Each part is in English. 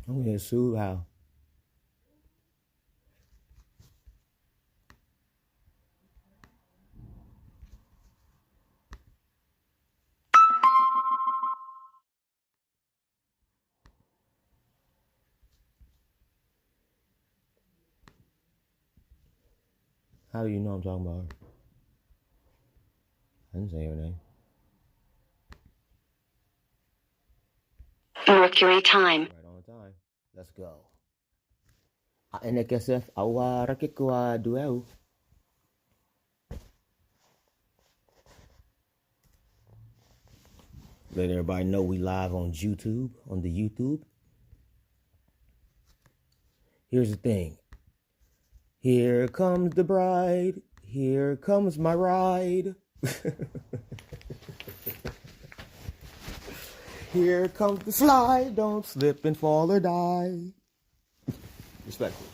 I'm gonna get sued. How? How do you know I'm talking about her? I didn't say her name. Mercury time. Right on time. Let's go. NKSF awa Keku wAwtyw. Let everybody know we live on YouTube, on the YouTube. Here's the thing. Here comes the bride. Here comes my ride. Here comes the slide. Don't slip and fall or die. Respectfully.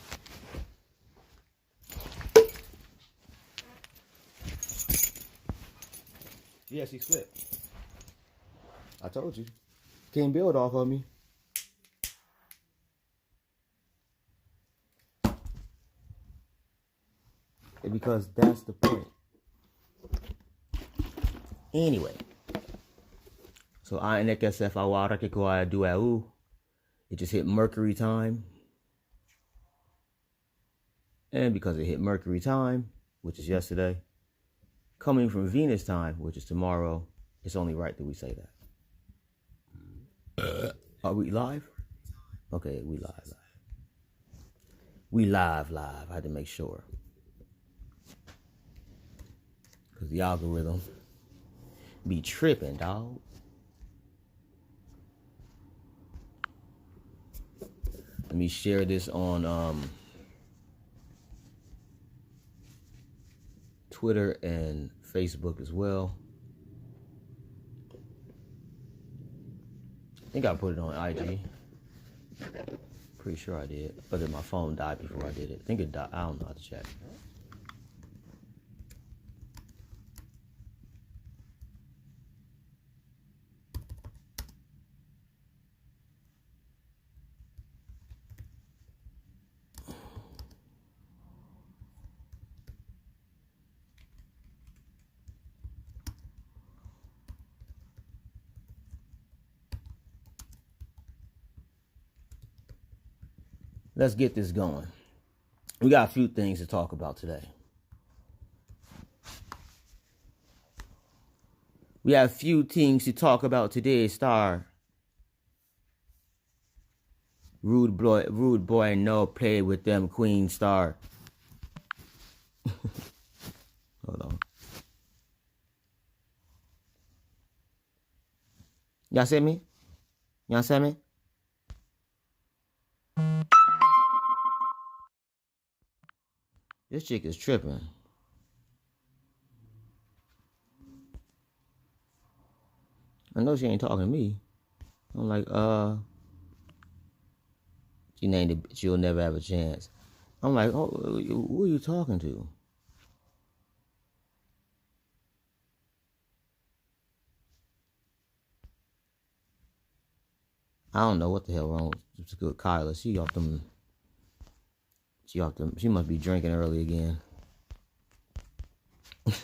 Yes, he slipped. I told you. Can't build off of me. Because that's the point. Anyway. So NKSF awa Keku wAwtyw. It just hit Mercury time. And because it hit Mercury time, which is yesterday, coming from Venus time, which is tomorrow, it's only right that we say that. Are we live? Okay, we live. We live. I had to make sure. Because the algorithm be tripping, dog. Let me share this on Twitter and Facebook as well. I think I put it on IG. Pretty sure I did. But then my phone died before I did it. I think it died. I don't know how to check. Let's get this going. We got a few things to talk about today. We have a few things to talk about today, Star. Rude boy, no play with them, Queen Star. Hold on. Y'all see me? Y'all see me? This chick is tripping. I know she ain't talking to me. I'm like, she named it, she'll never have a chance. I'm like, oh, who are you talking to? I don't know what the hell wrong with good Kyla. She must be drinking early again. Ain't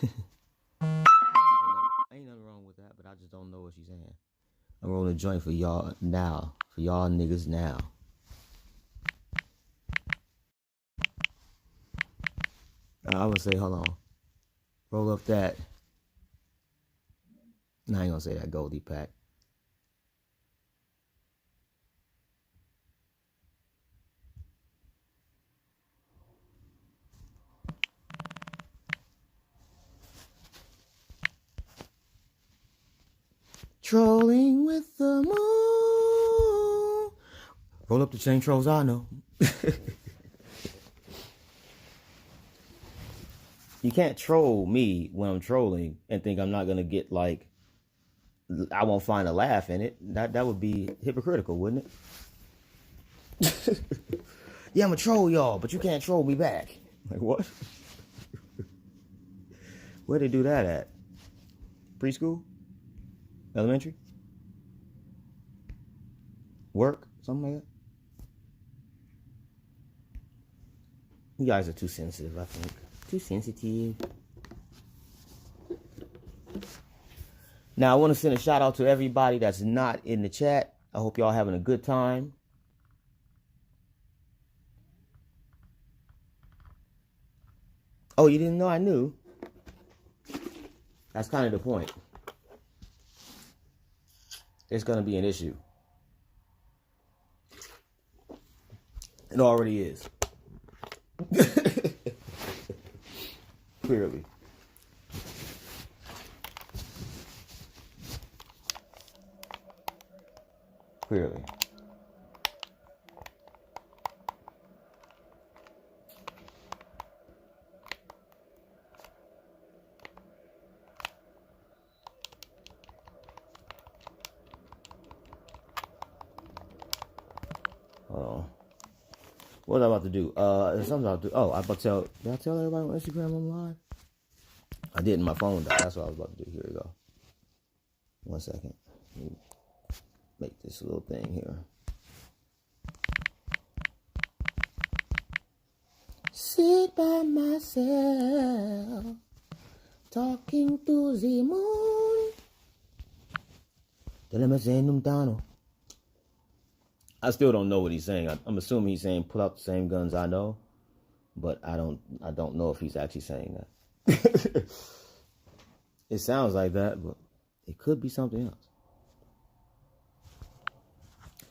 nothing wrong with that, but I just don't know what she's saying. I'm rolling a joint for y'all now. For y'all niggas now. I would say, hold on. Roll up that. No, I ain't gonna say that Goldie Pack. Trolling with the moon. Roll up the same trolls I know. You can't troll me when I'm trolling and think I'm not gonna get like, I won't find a laugh in it. That would be hypocritical, wouldn't it? Yeah, I'm gonna troll y'all, but you can't troll me back. Like what? Where they do that at? Preschool? Elementary? Work? Something like that? You guys are too sensitive, I think. Too sensitive. Now, I want to send a shout out to everybody that's not in the chat. I hope y'all having a good time. Oh, you didn't know I knew? That's kind of the point. It's going to be an issue. It already is. Clearly. Clearly. Oh. What was I about to do? Something about to do. Oh, I about to tell. Did I tell everybody on Instagram I'm live? I didn't. My phone died. That's what I was about to do. Here we go. 1 second. Let me make this little thing here. Sit by myself, talking to the moon. I still don't know what he's saying. I'm assuming he's saying pull out the same guns I know, but I don't know if he's actually saying that. It sounds like that, but it could be something else.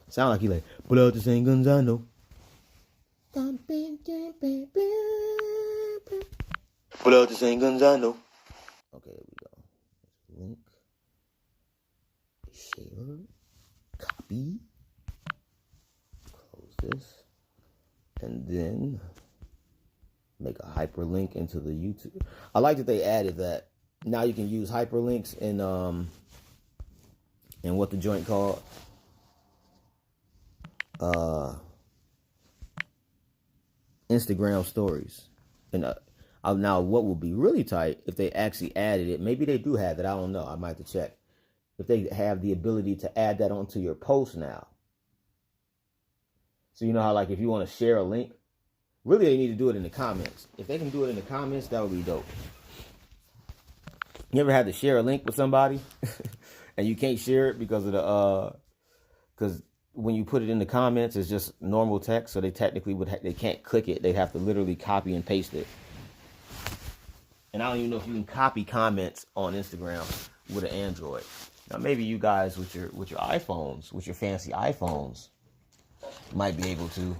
Sound like he like pull out the same guns I know. Pull out the same guns I know. Okay, there we go. Link. Share. Copy. Close this. And then make a hyperlink into the YouTube. I like that they added that. Now you can use hyperlinks in what the joint called. Instagram stories. And now what would be really tight if they actually added it, maybe they do have it, I don't know, I might have to check, if they have the ability to add that onto your post now. So you know how like if you want to share a link, really they need to do it in the comments. If they can do it in the comments, that would be dope. You ever had to share a link with somebody and you can't share it because of the because when you put it in the comments, it's just normal text, so they technically they can't click it. They have to literally copy and paste it. And I don't even know if you can copy comments on Instagram with an Android. Now maybe you guys with your iPhones, with your fancy iPhones, might be able to.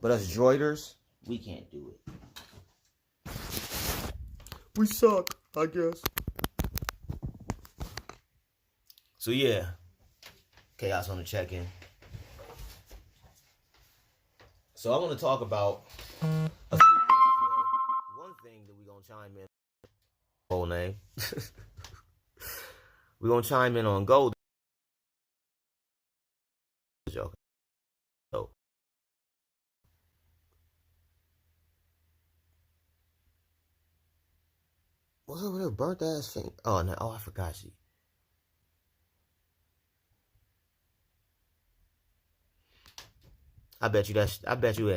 But us droiders, we can't do it. We suck, I guess. So yeah. Chaos on the check-in. So I want to talk about a few things today. One thing that we're going to chime in, whole name. We're going to chime in on gold. So, what's up with her burnt ass thing? Oh, no. Oh, I forgot she. I bet you there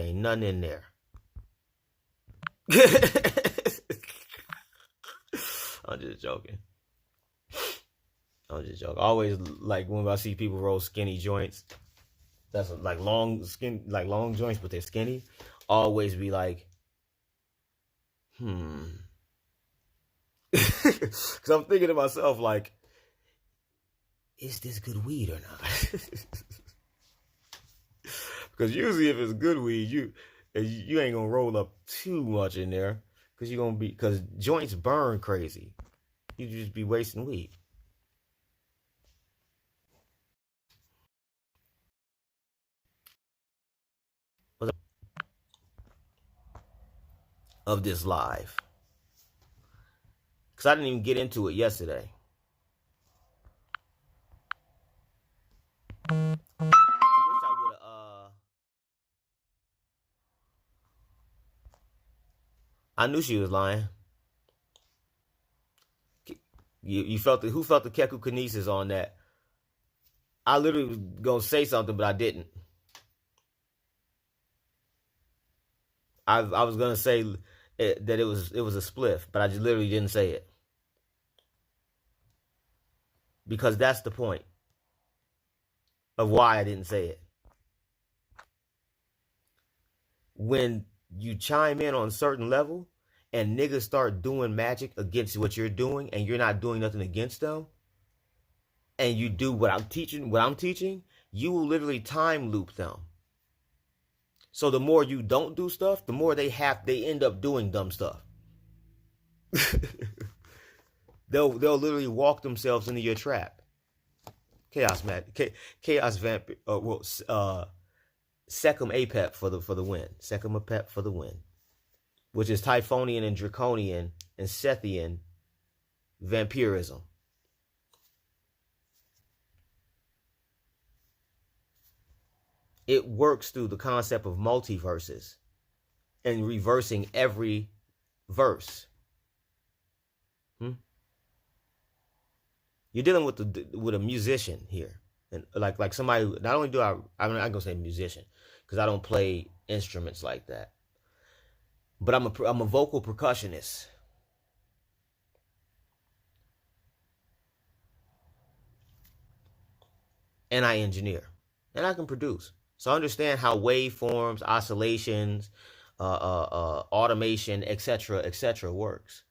ain't nothing in there. I'm just joking. Always like when I see people roll skinny joints, that's like long joints, but they're skinny. Always be like, because I'm thinking to myself like, is this good weed or not? Because usually if it's good weed, you ain't gonna roll up too much in there, because joints burn crazy. You just be wasting weed. Of this live, because I didn't even get into it yesterday. I wish I would have. I knew she was lying. You felt who felt the Keku kinesis on that? I literally was gonna say something, but I didn't. I was gonna say that it was a spliff, but I just literally didn't say it because that's the point of why I didn't say it. When you chime in on a certain level and niggas start doing magic against what you're doing and you're not doing nothing against them, and you do what I'm teaching, you will literally time loop them. So the more you don't do stuff, the more they end up doing dumb stuff. they'll literally walk themselves into your trap. Chaos vamp. Secum Apep for the win. Secum Apep for the win, which is Typhonian and Draconian and Sethian vampirism. It works through the concept of multiverses and reversing every verse. You're dealing with a musician here, and like somebody. Not only do I'm not gonna say musician because I don't play instruments like that, but I'm a vocal percussionist. And I engineer, and I can produce. So I understand how waveforms, oscillations, automation, etc., works.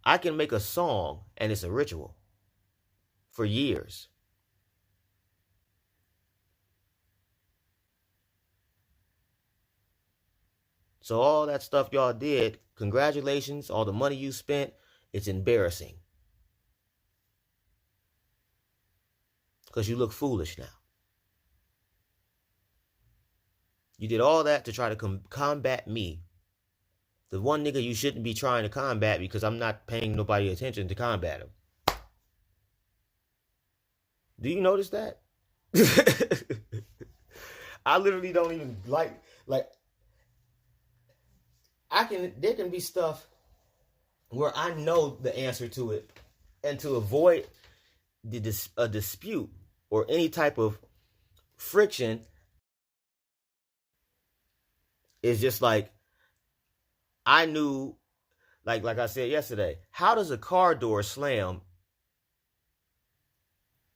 I can make a song, and it's a ritual for years. So all that stuff y'all did, congratulations, all the money you spent, it's embarrassing. Because you look foolish now. You did all that to try to combat me. The one nigga you shouldn't be trying to combat because I'm not paying nobody attention to combat him. Do you notice that? I literally don't even like there can be stuff where I know the answer to it, and to avoid a dispute or any type of friction is just like, I knew, like I said yesterday, how does a car door slam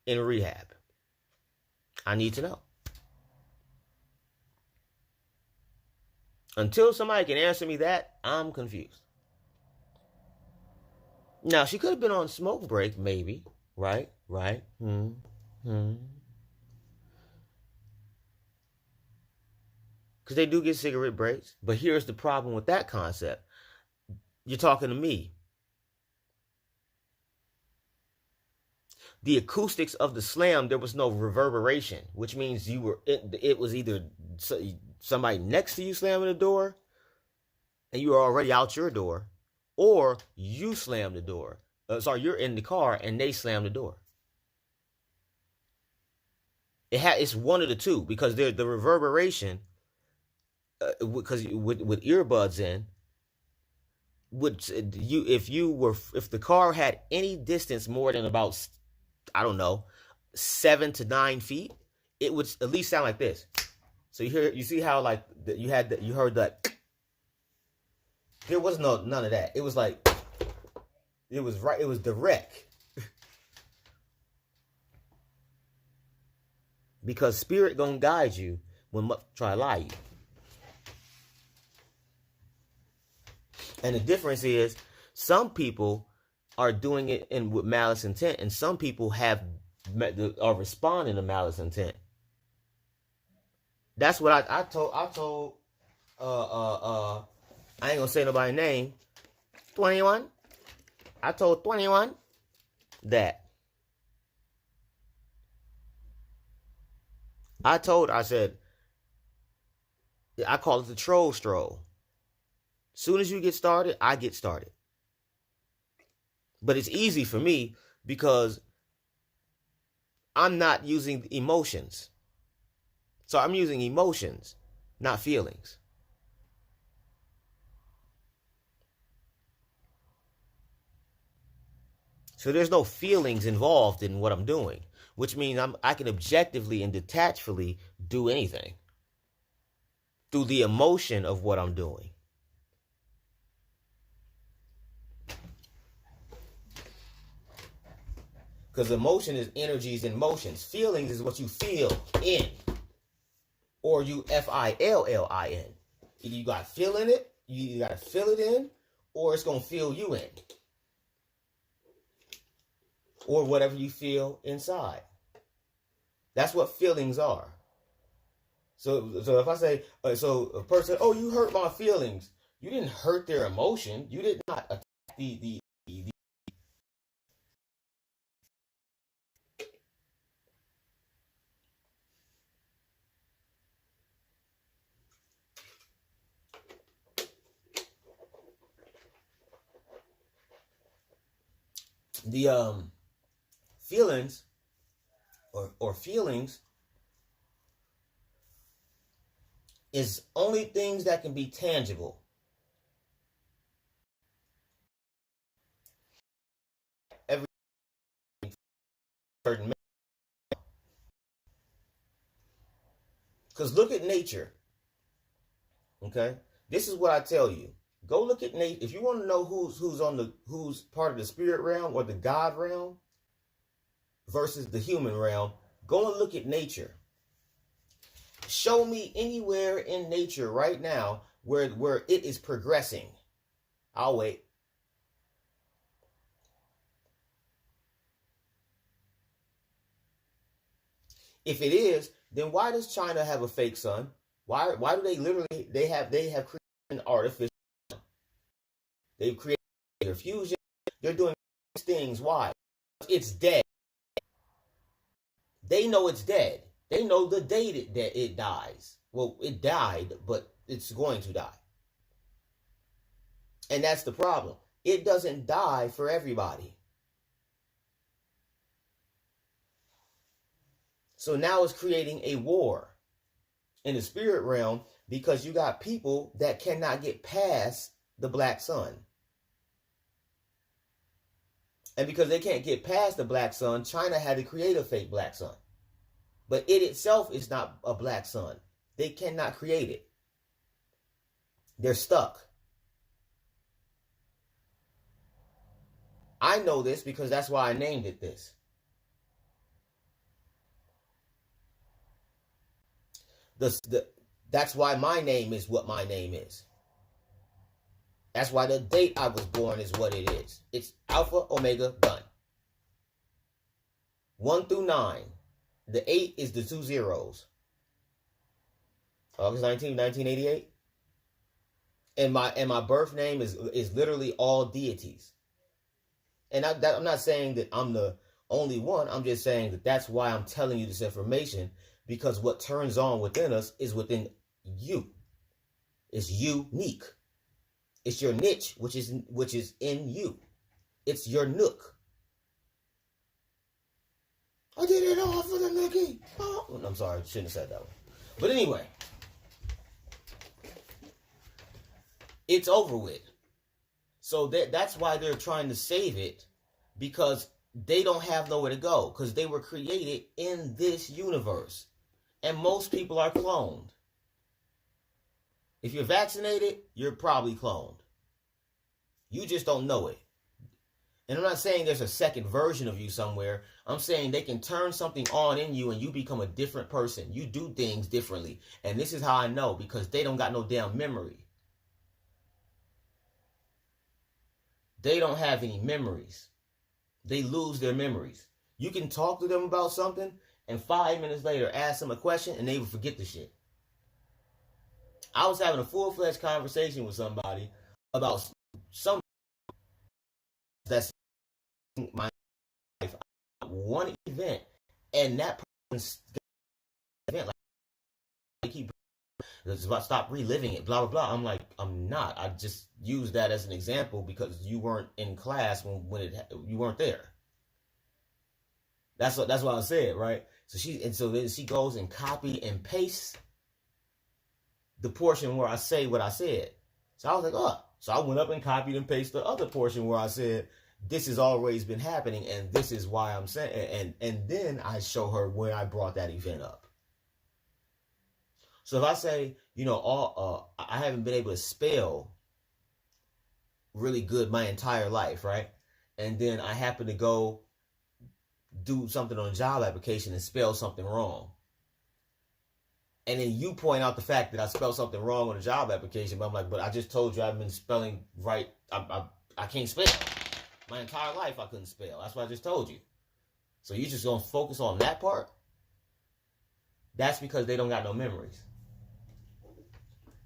in rehab? I need to know. Until somebody can answer me that, I'm confused. Now, she could have been on smoke break, maybe. Right? Because they do get cigarette breaks. But here's the problem with that concept. You're talking to me. The acoustics of the slam, there was no reverberation, which means it was either somebody next to you slamming the door and you were already out your door, or you slammed the door. You're in the car and they slammed the door. It's one of the two, because the reverberation, because with earbuds in, if the car had any distance more than about, I don't know, 7 to 9 feet, it would at least sound like this. So you see how like you heard that. There was none of that. It was like, it was right. It was direct. Because spirit gonna guide you when try to lie you. And the difference is, some people are doing it with malice intent, and some people are responding to malice intent. That's what I told. I ain't gonna say nobody's name. 21. I told 21 that. I said, I call it the troll stroll. Soon as you get started, I get started. But it's easy for me because I'm not using emotions. So I'm using emotions, not feelings. So there's no feelings involved in what I'm doing, which means I can objectively and detachedly do anything. through the emotion of what I'm doing. Because emotion is energies and motions. Feelings is what you feel in. Or you FILLIN. Either you got feel in it, you got to fill it in, or it's going to fill you in. Or whatever you feel inside. That's what feelings are. So if I say, so a person, oh, you hurt my feelings. You didn't hurt their emotion. You did not attack the feelings or feelings is only things that can be tangible. Every certain, because look at nature. Okay, this is what I tell you. Go look at nature. If you want to know who's part of the spirit realm or the God realm versus the human realm, go and look at nature. Show me anywhere in nature right now where it is progressing. I'll wait. If it is, then why does China have a fake sun? Why do they have created an artificial sun? They've created their fusion. They're doing things. Why? It's dead. They know it's dead. They know the day that it dies. Well, it died, but it's going to die. And that's the problem. It doesn't die for everybody. So now it's creating a war in the spirit realm because you got people that cannot get past the black sun. And because they can't get past the black sun, China had to create a fake black sun. But it itself is not a black sun. They cannot create it. They're stuck. I know this because that's why I named it this. That's why my name is what my name is. That's why the date I was born is what it is. It's Alpha, Omega, done. 1 through 9. The 8 is the 2 zeros. August 19, 1988. And my birth name is literally all deities. And I'm not saying that I'm the only one. I'm just saying that that's why I'm telling you this information, because what turns on within us is within you. It's unique. It's your niche, which is in you. It's your nook. I did it all for the nookie. Oh, I'm sorry, shouldn't have said that one. But anyway, it's over with. So that's why they're trying to save it, because they don't have nowhere to go, because they were created in this universe. And most people are cloned. If you're vaccinated, you're probably cloned. You just don't know it. And I'm not saying there's a second version of you somewhere. I'm saying they can turn something on in you and you become a different person. You do things differently. And this is how I know, because they don't got no damn memory. They don't have any memories. They lose their memories. You can talk to them about something and 5 minutes later ask them a question and they will forget the shit. I was having a full-fledged conversation with somebody about some that's my life, one event, and that person's event, like, they keep stop reliving it, blah blah blah. I'm like, I'm not. I just use that as an example because you weren't in class when you weren't there. That's what I said, right? So then she goes and copy and pastes the portion where I say what I said. So I was like, oh. So I went up and copied and pasted the other portion where I said, this has always been happening, and this is why I'm saying, and then I show her where I brought that event up. So if I say, I haven't been able to spell really good my entire life, right? And then I happen to go do something on a job application and spell something wrong. And then you point out the fact that I spelled something wrong on a job application, but I'm like, but I just told you I've been spelling right. I can't spell. My entire life I couldn't spell. That's what I just told you. So you just gonna focus on that part? That's because they don't got no memories.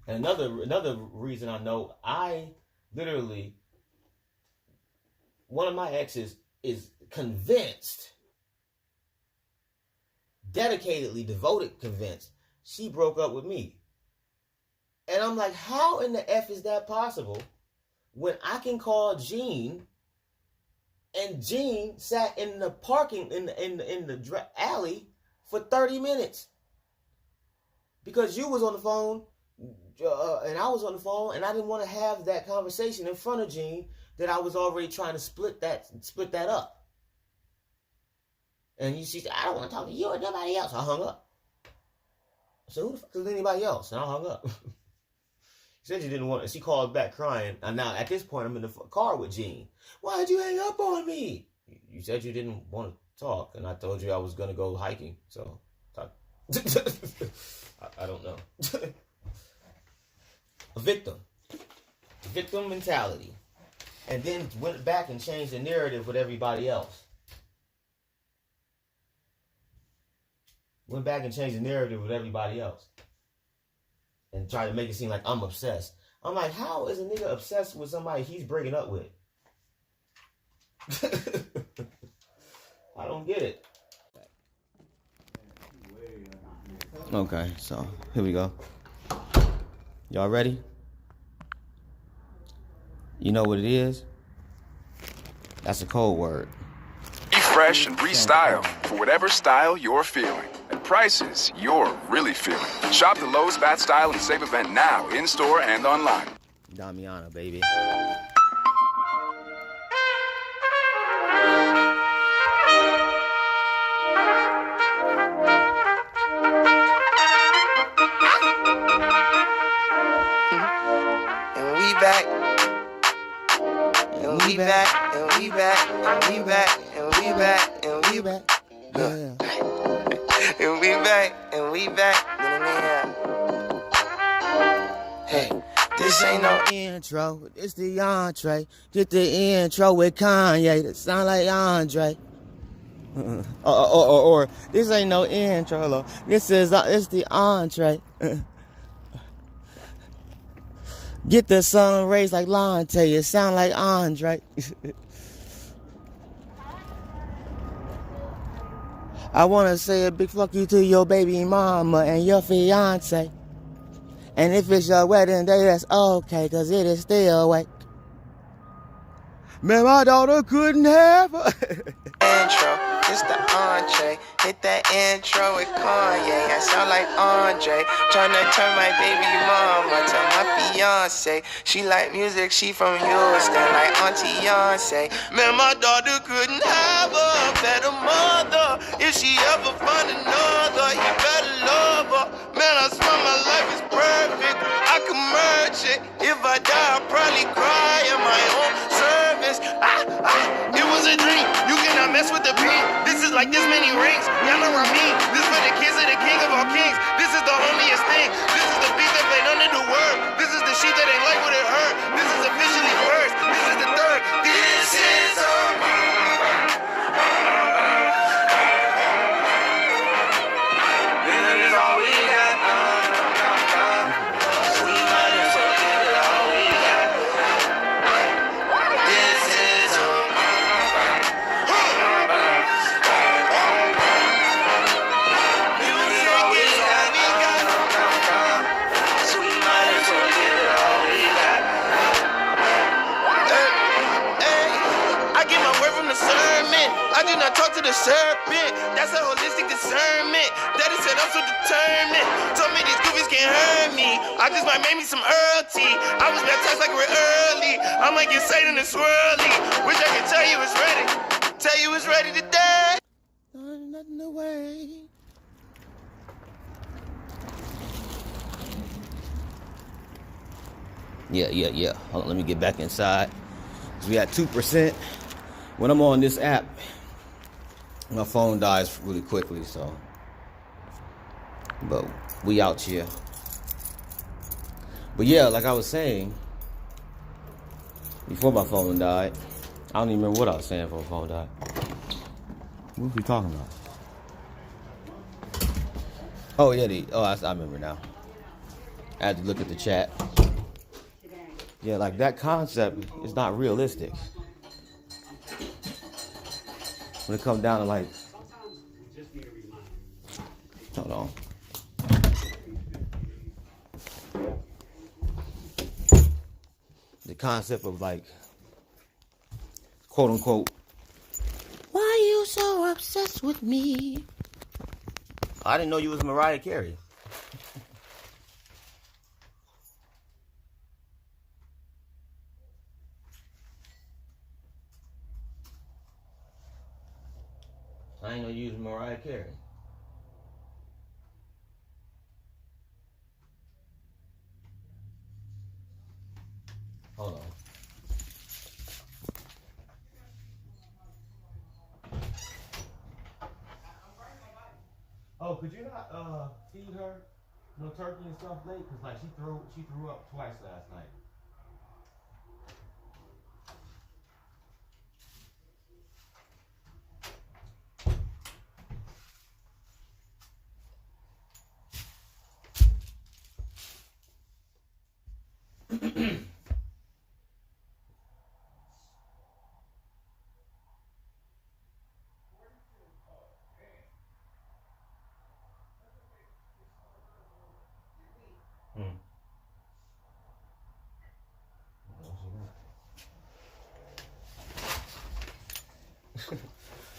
And another reason I know, I literally, one of my exes is convinced, dedicatedly, devoted, convinced, she broke up with me. And I'm like, how in the F is that possible when I can call Gene and Gene sat in the parking, in the alley for 30 minutes? Because you was on the phone and I was on the phone, and I didn't want to have that conversation in front of Gene that I was already trying to split that up. And she said, I don't want to talk to you or nobody else. I hung up. So who the fuck is anybody else? And I hung up. She said she didn't want it. She called back crying. And now at this point, I'm in the car with Gene. Why'd you hang up on me? You said you didn't want to talk, and I told you I was going to go hiking. So I don't know. A victim mentality, and then went back and changed the narrative with everybody else. Went back and changed the narrative with everybody else, and tried to make it seem like I'm obsessed. I'm like, how is a nigga obsessed with somebody he's breaking up with? I don't get it. Okay, so here we go. Y'all ready? You know what it is? That's a code word. Be fresh and restyle for whatever style you're feeling. At prices you're really feeling. Shop the Lowe's Bat Style and Save event now, in-store and online. Damiana, baby. Back, and we back, and we back, and we back, and we back, and we back, and we back, and we back, hey, this ain't no intro, it's the entree. Get the intro with Kanye, that sound like Andre. Or this ain't no intro, Lord. This is it's the entree. Get the sun rays like Lante. It sound like Andre. I want to say a big fuck you to your baby mama and your fiance. And if it's your wedding day, that's okay, cause it is still awake. Man, my daughter couldn't have her. intro, it's the entree. Hit that intro with Kanye. I sound like Andre. Tryna turn my baby mama to my fiance. She like music, she from Houston, like Auntie Beyonce. Man, my daughter couldn't have a better mother. If she ever find another, you better love her. Man, I swear my life is perfect. I can merge it. If I die, I'll probably cry in my own service. It was a dream. You cannot mess with the beat. This is like this many rings. Y'all know what I mean. This for the kids of the king of all kings. This is the holiest thing. This is the beat that played under the word. This is the sheet that ain't like what it heard. This is officially first. This is the third. This is this is all we got. We might as well give it all we got. This is I did not talk to the serpent. That's a holistic discernment. Daddy said I'm so determined. Told me these goofies can't hurt me. I just might make me some Earl tea. I was baptized like we're early. I might get Satan and swirly. Wish I could tell you it's ready. Tell you it's ready to die. Nothing away. Yeah. Hold on, let me get back inside. We got 2%. When I'm on this app, my phone dies really quickly, so. But we out here. But yeah, like I was saying, before my phone died, I don't even remember what I was saying before my phone died. What was we talking about? Oh yeah, I remember now. I had to look at the chat. Yeah, like that concept is not realistic. When it comes down to like, hold on. The concept of like, quote unquote, why you so obsessed with me? I didn't know you was Mariah Carey. I didn't know you was Mariah Carey. Hold on. Oh, could you not feed her no turkey and stuff late? Cause like she threw up twice last night.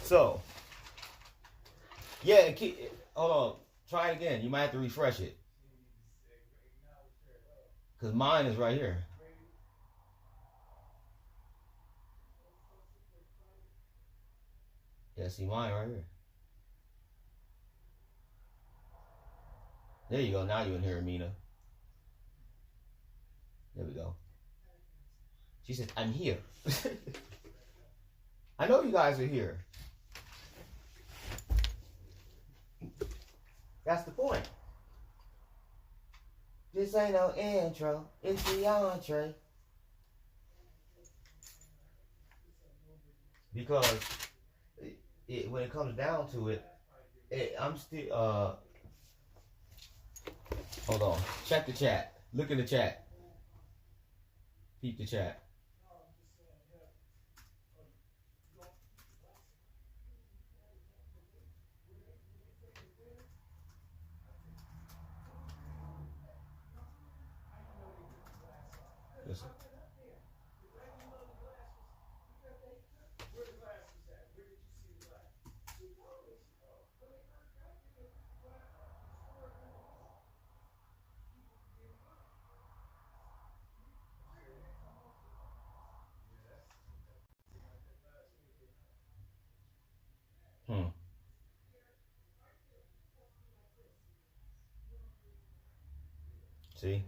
So, yeah, hold on. Try it again. You might have to refresh it. Because mine is right here. Yeah, see mine right here. There you go. Now you can hear Amina. There we go. She said, I'm here. I know you guys are here. That's the point. This ain't no intro. It's the entree. Because when it comes down to it, I'm still, hold on. Check the chat. Look at the chat. Peep the chat. Listen. See?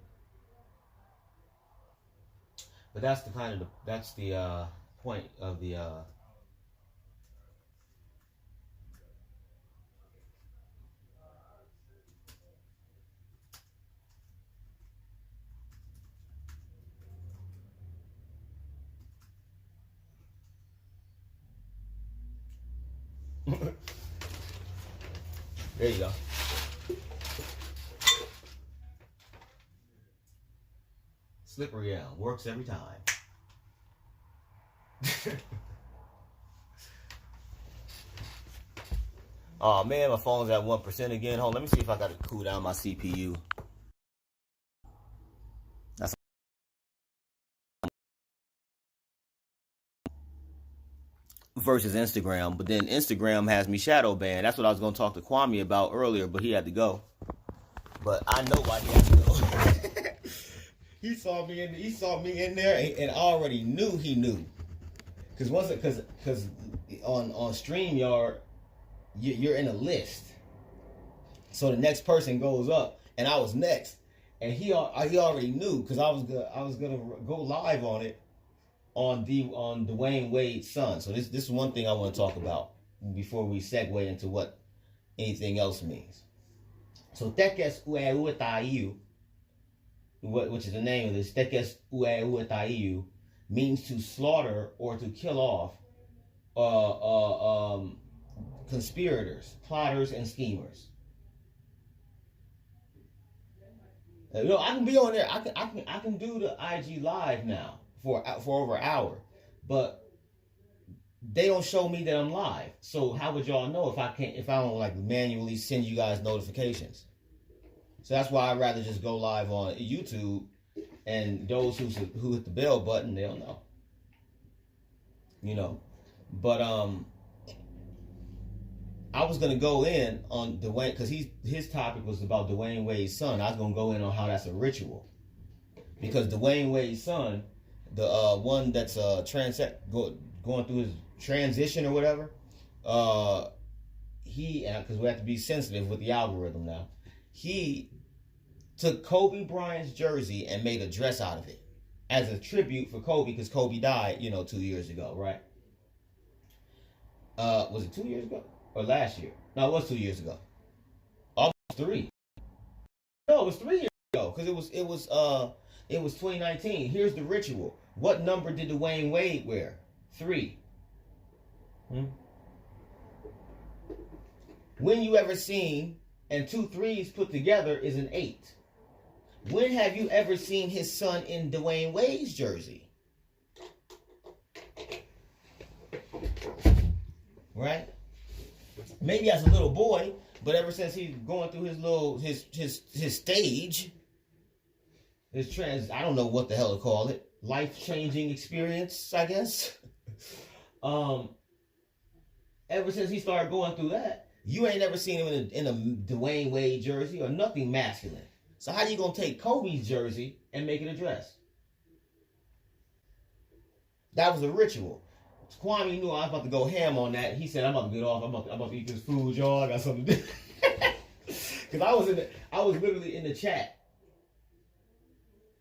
But that's the kind of that's the point of the there you go. Slippery L works every time. Oh man, my phone's at 1% again. Hold on, let me see if I got to cool down my CPU. That's versus Instagram, but then Instagram has me shadow banned. That's what I was going to talk to Kwame about earlier, but he had to go. But I know why he had to go. He saw me in there, and I already knew he knew. Because on StreamYard, you're in a list. So the next person goes up, and I was next. and he already knew because I was gonna go live on it on Dwayne Wade's son. So this is one thing I want to talk about before we segue into what anything else means. So tekes wAwtyw, which is the name of this, tekes wAwtyw, means to slaughter or to kill off conspirators, plotters, and schemers. I can be on there. I can do the IG live now for over an hour, but they don't show me that I'm live. So how would y'all know if I don't like manually send you guys notifications? So that's why I'd rather just go live on YouTube, and those who hit the bell button, they'll know. But I was gonna go in on Dwayne because his topic was about Dwayne Wade's son. I was gonna go in on how that's a ritual, because Dwayne Wade's son, the one that's going through his transition or whatever, because we have to be sensitive with the algorithm now. He took Kobe Bryant's jersey and made a dress out of it as a tribute for Kobe, because Kobe died, 2 years ago, right? Was it 2 years ago or last year? No, it was 2 years ago. Almost 3. No, it was 3 years ago because it was 2019. Here's the ritual. What number did Dwayne Wade wear? 3. When you ever seen and 2 3s put together is an 8? When have you ever seen his son in Dwayne Wade's jersey? Right? Maybe as a little boy, but ever since he's going through his stage, I don't know what the hell to call it, life-changing experience, I guess. Ever since he started going through that, you ain't never seen him in a Dwayne Wade jersey or nothing masculine. So how you gonna take Kobe's jersey and make it a dress? That was a ritual. Kwame knew I was about to go ham on that. He said, "I'm about to get off. I'm about to eat this food, y'all. I got something to do." Because I was literally in the chat.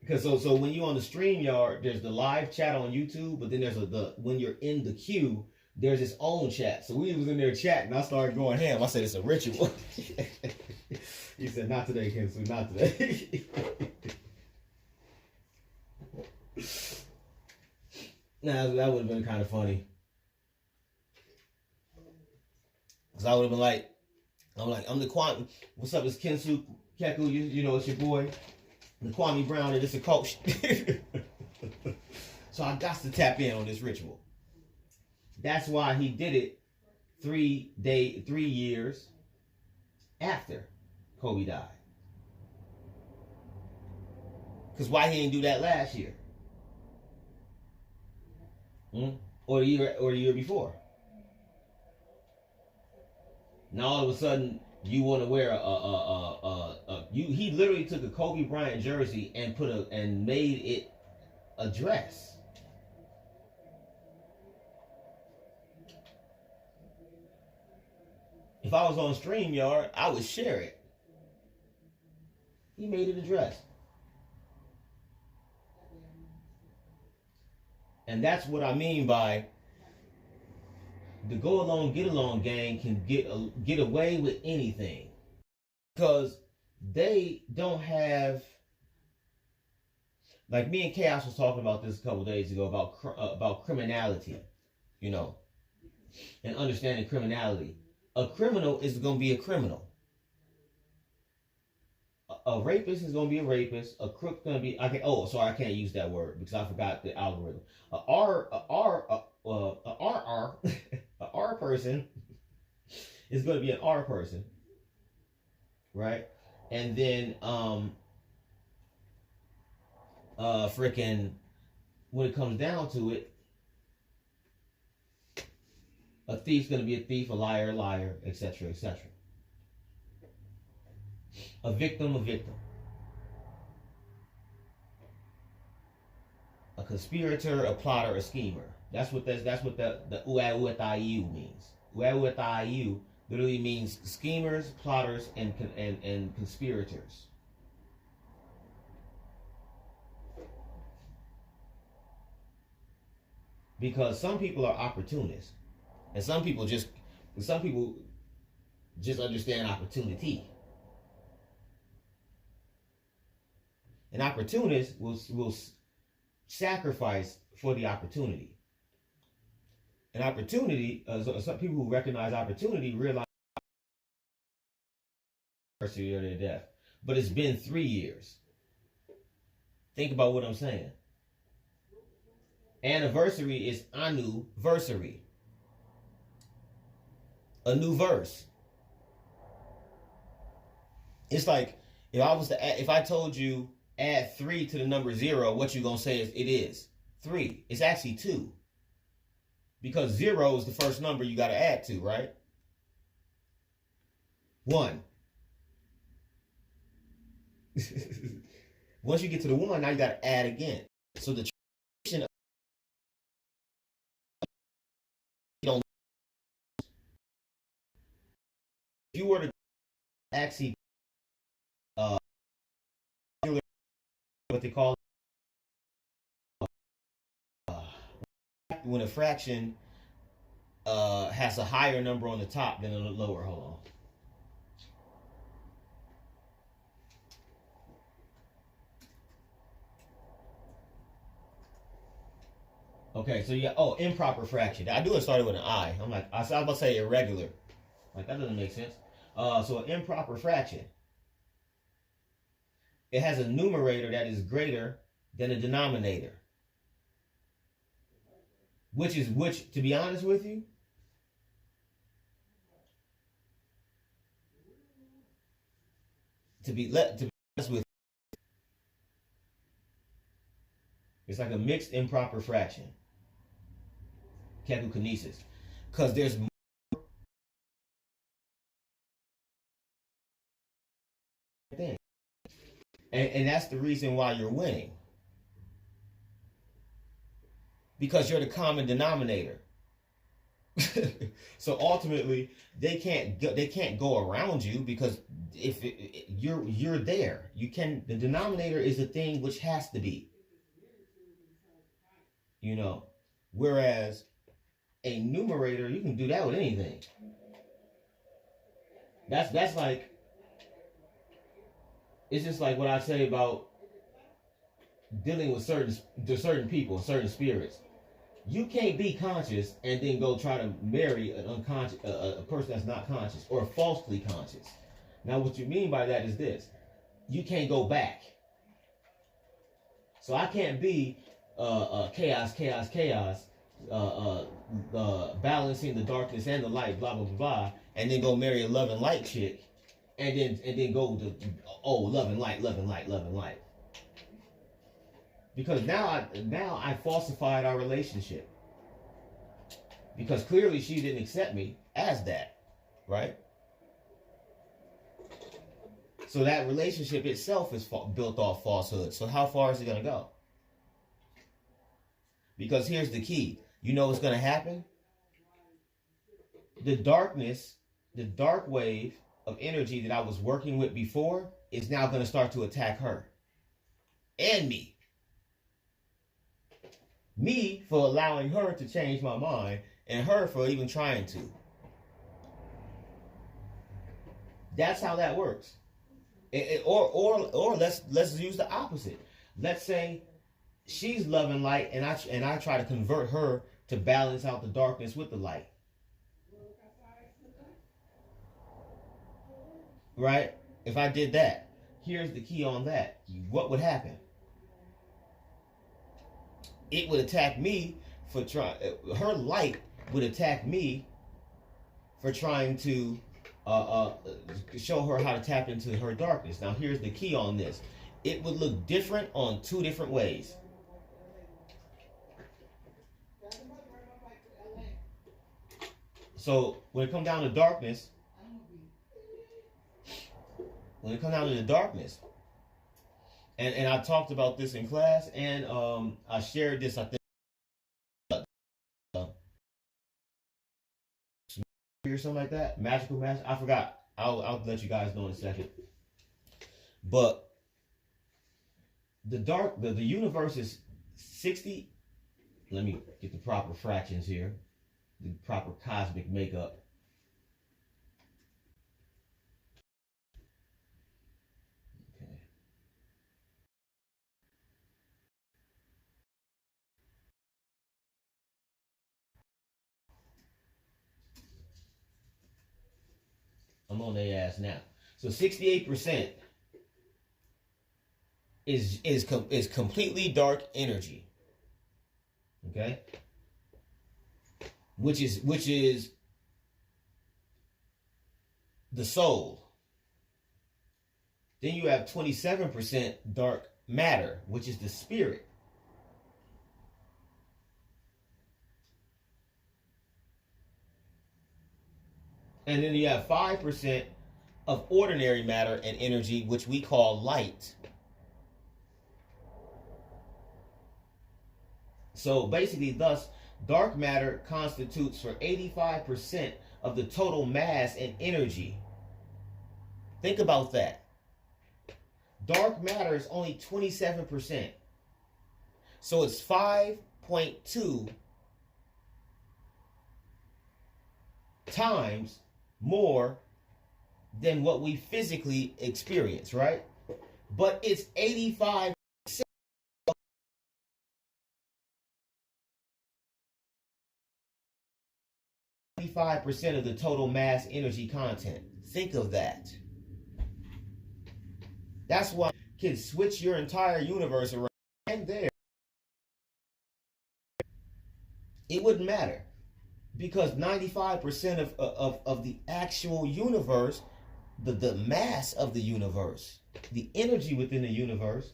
Because so when you on the StreamYard, there's the live chat on YouTube, but then there's when you're in the queue, there's its own chat. So we was in there chatting. I started going ham. I said it's a ritual. He said, "Not today, Kensu, not today." Nah, that would have been kind of funny. Because I would have been like, I'm the Kwame. What's up, it's Kensu, Keku, you know, it's your boy. The Kwame Brown, and it's a coach. So I got to tap in on this ritual. That's why he did it 3 years after Kobe died. Because why he didn't do that last year? Or the year before? Now all of a sudden you want to wear he literally took a Kobe Bryant jersey and made it a dress. If I was on StreamYard, I would share it. He made it a dress. And that's what I mean by the go along, get along gang can get away with anything. Because they don't have, like me and Chaos was talking about this a couple days ago about criminality, and understanding criminality. A criminal is going to be a criminal. A rapist is going to be a rapist. A crook going to be. I can't use that word because I forgot the algorithm. A R person is going to be an R person, right? And then when it comes down to it, a thief's going to be a thief, a liar, etc., etc. A victim. A conspirator, a plotter, a schemer. That's what the wAwtyw means. wAwtyw literally means schemers, plotters, and conspirators. because some people are opportunists, and some people just understand opportunity. An opportunist will sacrifice for the opportunity. An opportunity, some people who recognize opportunity realize anniversary of their death, but it's been 3 years. Think about what I'm saying. Anniversary is anu-versary. A new verse. It's like if I told you add 3 to the number 0, what you gonna say is it is 3. It's actually 2. Because 0 is the first number you gotta add to, right? 1. Once you get to the 1, now you gotta add again. So the transition of if you were to actually what they call when a fraction has a higher number on the top than a lower. Hold on. Okay, so yeah. Oh, improper fraction. I knew it started with an I. I'm like, I was about to say irregular. Like that doesn't make sense. So an improper fraction. It has a numerator that is greater than a denominator. Which, to be honest with you, to be honest with you, it's like a mixed improper fraction. Keku kinesis. Because there's more things. And that's the reason why you're winning. Because you're the common denominator. So ultimately, they can't go around you because you're there. The denominator is the thing which has to be. You know, whereas a numerator, you can do that with anything. That's like, it's just like what I say about dealing with certain people, certain spirits. You can't be conscious and then go try to marry an unconscious, a person that's not conscious or falsely conscious. Now, what you mean by that is this: you can't go back. So I can't be chaos, balancing the darkness and the light, blah blah blah blah, and then go marry a love and light chick, and then go to love and light. Because now I falsified our relationship. Because clearly she didn't accept me as that, right? So that relationship itself is built off falsehood. So how far is it going to go? Because here's the key. You know what's going to happen? The dark wave of energy that I was working with before is now going to start to attack her and me. Me for allowing her to change my mind, and her for even trying to. That's how that works. Or let's use the opposite. Let's say she's love and light, and I try to convert her to balance out the darkness with the light. Right? If I did that, here's the key on that. What would happen? It would attack me for trying. Her light would attack me for trying to show her how to tap into her darkness. Now, here's the key on this. It would look different on 2 different ways. So when it comes down to darkness, and I talked about this in class, and I shared this, I think, or something like that. Magical Mask. I forgot. I'll let you guys know in a second. But the universe is 60 Let me get the proper fractions here, the proper cosmic makeup. Okay. I'm on their ass now. So 68% is completely dark energy. Okay? Which is the soul. Then you have 27% dark matter, which is the spirit. And then you have 5% of ordinary matter and energy, which we call light. So basically, thus, dark matter constitutes for 85% of the total mass and energy. Think about that. Dark matter is only 27%. So it's 5.2 times more than what we physically experience, right? But it's 85% of the total mass energy content. Think of that. That's why you can switch your entire universe around and there. It wouldn't matter. Because 95% of the actual universe, the mass of the universe, the energy within the universe,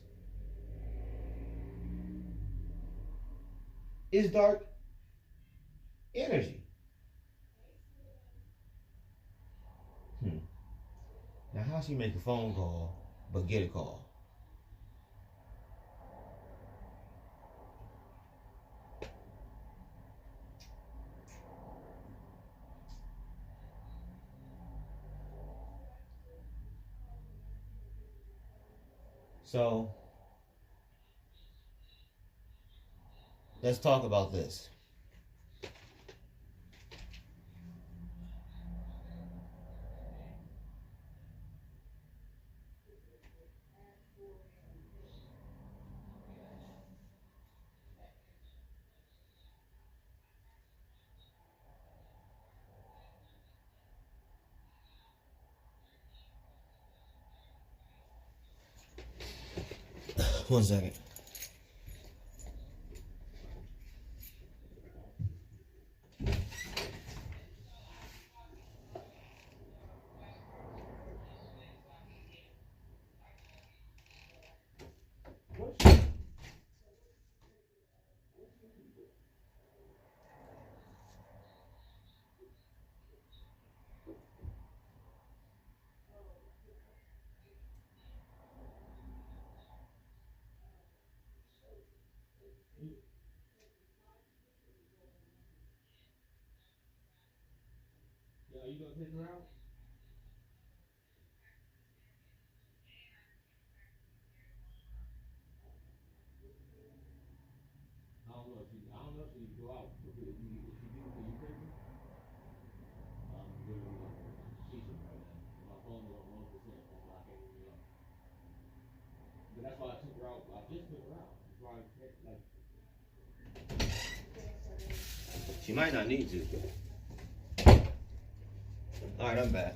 is dark energy. Now, how she make a phone call but get a call? So, let's talk about this. One second. Are you gonna take her out? I don't know if she can go out. If you do, can you take her? I'm literally teaching right now. My phone is on 1%. That's why I can't get up. But that's why I took her out. I just took her out. That's why I like. She might not need to. All right, I'm back.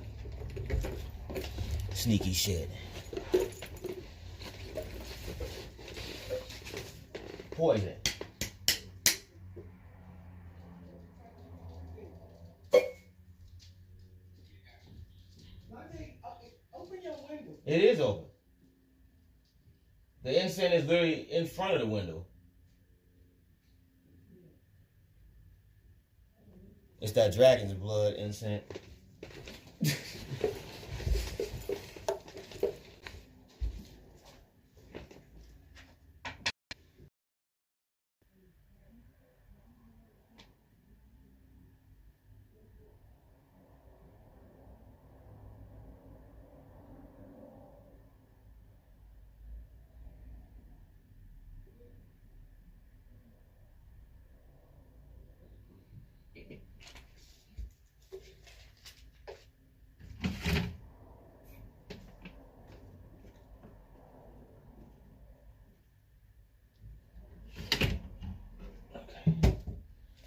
Sneaky shit. Poison. Open your window. It is open. The incense is literally in front of the window. It's that dragon's blood incense.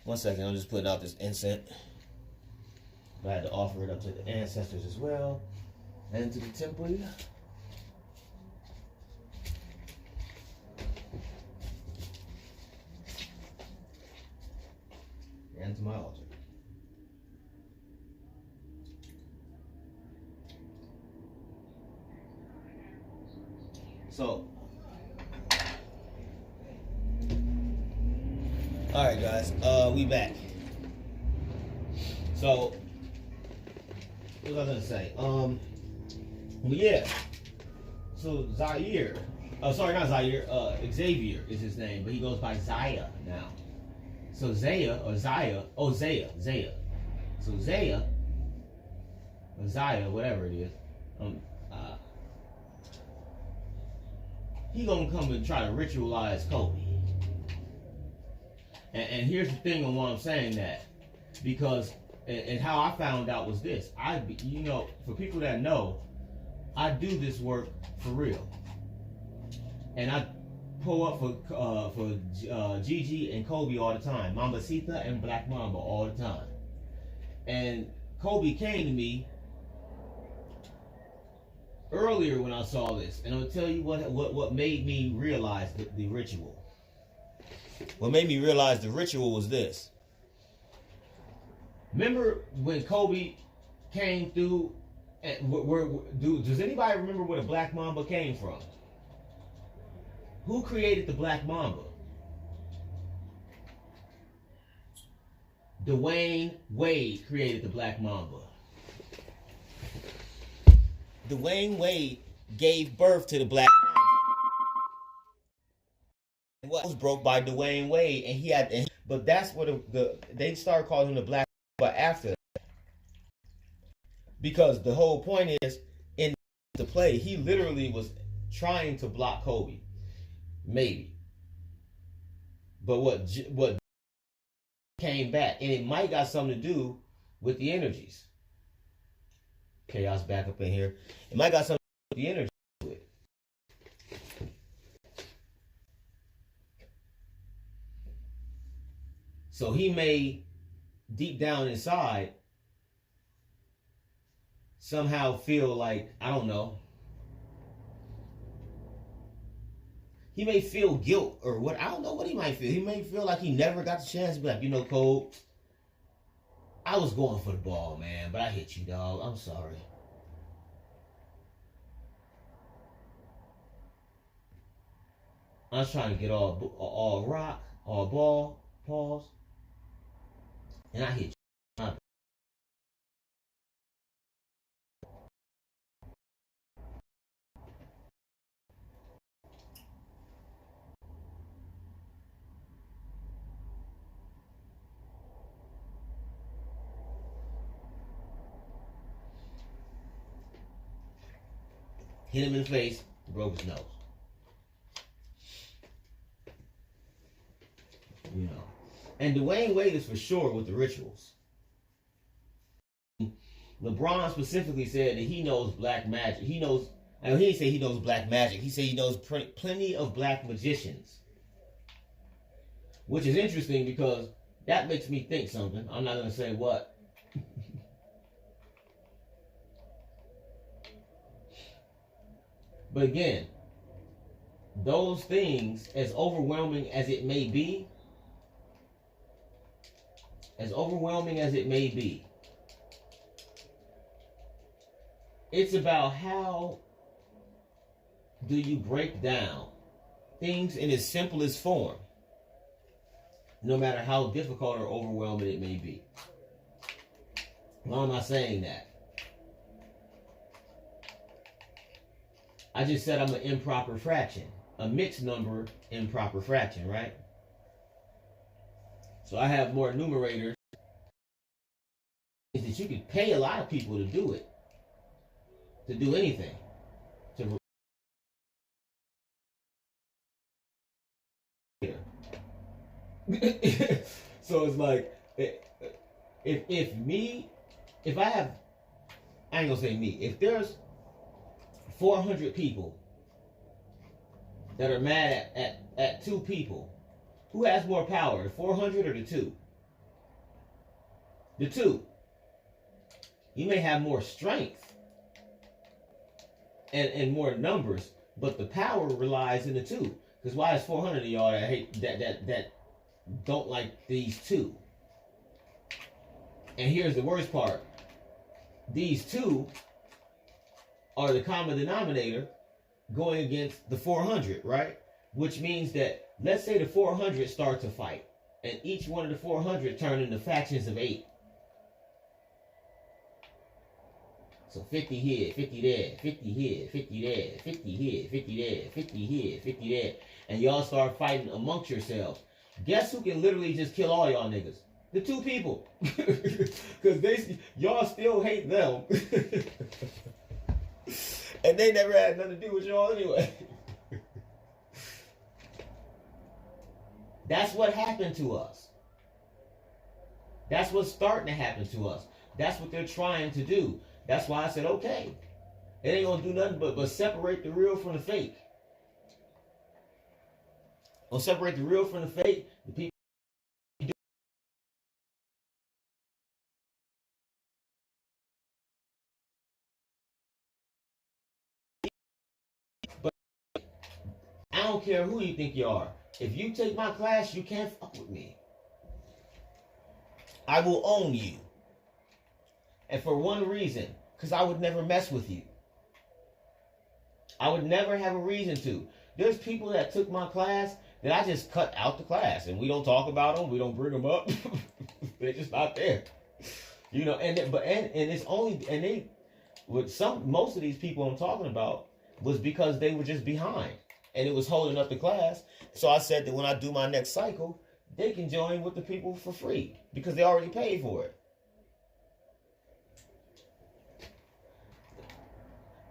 1 second, I'm just putting out this incense. I had to offer it up to the ancestors as well, and to the temple. And to my altar. So, all right, guys, we back. So, what was I gonna say? Well, yeah. So Zaire, sorry, not Zaire. Xavier is his name, but he goes by Zaya now. So Zaya or Zaya, Zaya. So Zaya, or Zaya, whatever it is, he gonna come and try to ritualize Kobe. And here's the thing on why I'm saying that, because and how I found out was this. For people that know, I do this work for real, and I pull up for Gigi and Kobe all the time, Mambacita and Black Mamba all the time. And Kobe came to me earlier when I saw this, and I'm gonna tell you what made me realize the ritual. What made me realize the ritual was this. Remember when Kobe came through? Does anybody remember where the Black Mamba came from? Who created the Black Mamba? Dwayne Wade created the Black Mamba. Dwayne Wade gave birth to the Black Mamba. What was broke by Dwayne Wade, and he had, but that's what they started calling him the Black Mamba after that. Because the whole point is, in the play, he literally was trying to block Kobe. Maybe. But what came back, and it might got something to do with the energies. Chaos back up in here. It might got something to do with the energy to it. So he may, deep down inside, somehow feel like, I don't know, he may feel guilt or what. I don't know what he might feel. He may feel like he never got the chance to be like, Cole, I was going for the ball, man, but I hit you, dog. I'm sorry. I was trying to get all rock, all ball, pause, and I hit you. Hit him in the face, broke his nose. And Dwayne Wade is for sure with the rituals. LeBron specifically said that he knows black magic. He didn't say he knows black magic. He said he knows plenty of black magicians. Which is interesting because that makes me think something. I'm not going to say what. But again, those things, as overwhelming as it may be, it's about how do you break down things in its simplest form, no matter how difficult or overwhelming it may be. Why am I saying that? I just said I'm an improper fraction, a mixed number improper fraction, right? So I have more numerators that you could pay a lot of people to do it, to do anything. So it's like, if I have, I ain't gonna say me, if there's 400 people that are mad at two people, who has more power, the 400 or the 2? the 2. You may have more strength and more numbers, but the power relies in the 2. Because why is 400 of y'all that hate that don't like these 2? And here's the worst part. These 2 are the common denominator going against the 400, right? Which means that, let's say the 400 start to fight, and each one of the 400 turn into factions of 8. So 50 here, 50 there, 50 here, 50 there, 50 here, 50 there, 50 here, 50 there. And y'all start fighting amongst yourselves. Guess who can literally just kill all y'all niggas? The 2 people. Because y'all still hate them. And they never had nothing to do with y'all anyway. That's what happened to us. That's what's starting to happen to us. That's what they're trying to do. That's why I said, okay. It ain't gonna do nothing but separate the real from the fake. Gonna separate the real from the fake. The people. But I don't care who you think you are. If you take my class, you can't fuck with me. I will own you. And for one reason, because I would never mess with you. I would never have a reason to. There's people that took my class that I just cut out the class, and we don't talk about them. We don't bring them up. They're just not there. You know, and it's only, and they, with most of these people I'm talking about was because they were just behind, and it was holding up the class. So I said that when I do my next cycle, they can join with the people for free because they already paid for it.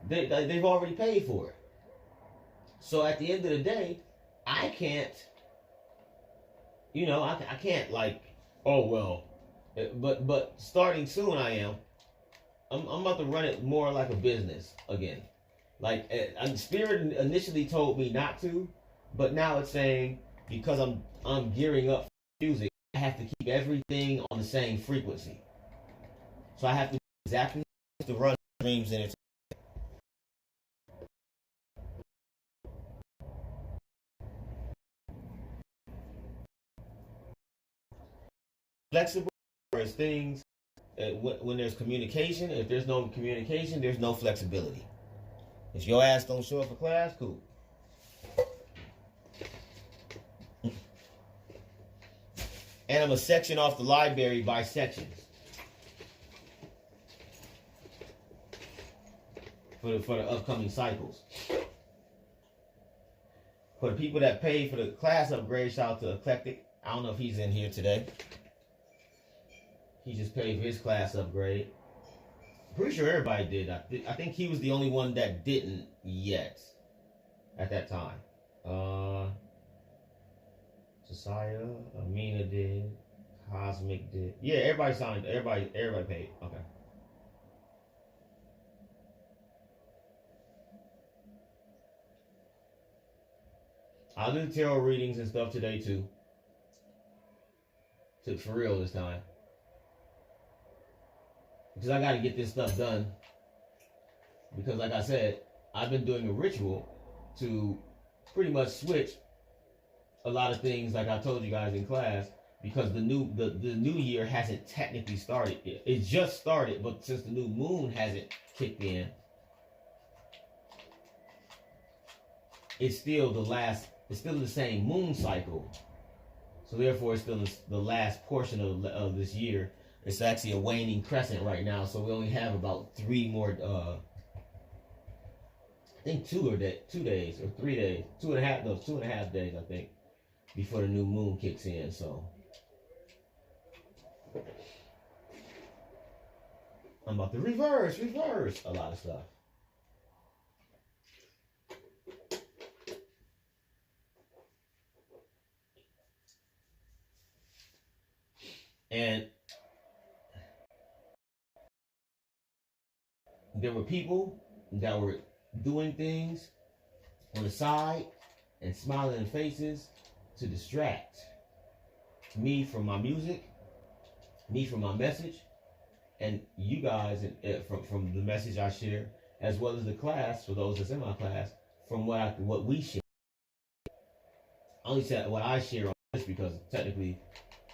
They've already paid for it. So at the end of the day, I can't, I can't like, oh, well, but starting soon I'm about to run it more like a business again. Like, Spirit initially told me not to, but now it's saying, because I'm gearing up for music, I have to keep everything on the same frequency. So I have to exactly to run streams in it. Flexible as things, when there's communication. If there's no communication, there's no flexibility. If your ass don't show up for class, cool. And I'm a section off the library by sections. For the upcoming cycles. For the people that pay for the class upgrade, shout out to Eclectic. I don't know if he's in here today. He just paid for his class upgrade. Pretty sure everybody did. I think he was the only one that didn't yet at that time. Josiah, Amina did, Cosmic did. Yeah, everybody signed. Everybody paid. Okay. I'll do tarot readings and stuff today too. For real this time. Because I got to get this stuff done. Because like I said, I've been doing a ritual to pretty much switch a lot of things, like I told you guys in class, because the new year hasn't technically started yet. It just started, but since the new moon hasn't kicked in, it's still the same moon cycle. So therefore, it's still the last portion of this year. It's actually a waning crescent right now, so we only have about 3 more. I think 2 days or 3 days, 2.5. No, 2.5 days, I think, before the new moon kicks in. So I'm about to reverse a lot of stuff. And there were people that were doing things on the side and smiling in faces to distract me from my music me from my message, and you guys from the message I share, as well as the class for those that's in my class, from what we share. I only said what I share on this because technically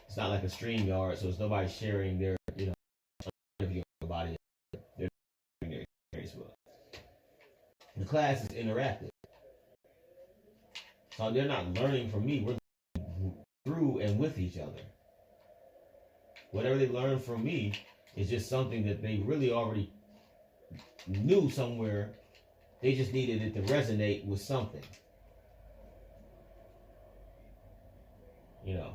it's not like a stream yard, so it's nobody sharing their interview about it. They're sharing their experience with it. The class is interactive, so they're not learning from me. We're learning through and with each other. Whatever they learn from me is just something that they really already knew somewhere. They just needed it to resonate with something. And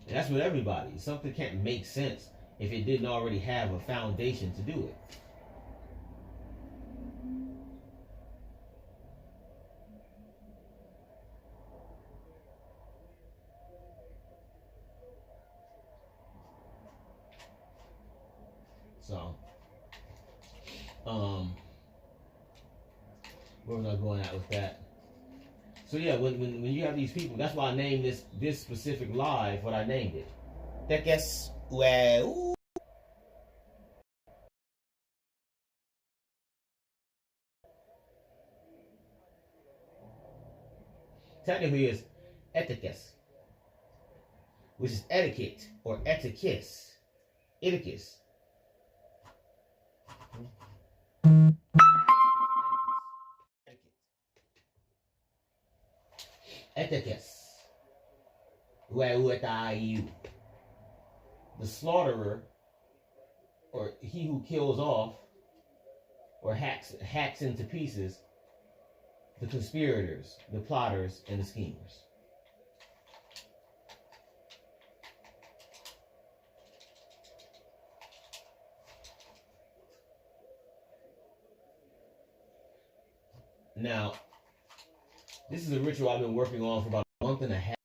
that's with everybody. Something can't make sense if it didn't already have a foundation to do it. So, where was I going at with that? So yeah, when you have these people, that's why I named this specific live what I named it. I guess wAwtyw. Technically, it's etiquette, which is etiquette or etiquette. Etiquette. Etiquette. wAwtyw. The slaughterer, or he who kills off, or hacks into pieces, the conspirators, the plotters, and the schemers. Now, this is a ritual I've been working on for about a month and a half,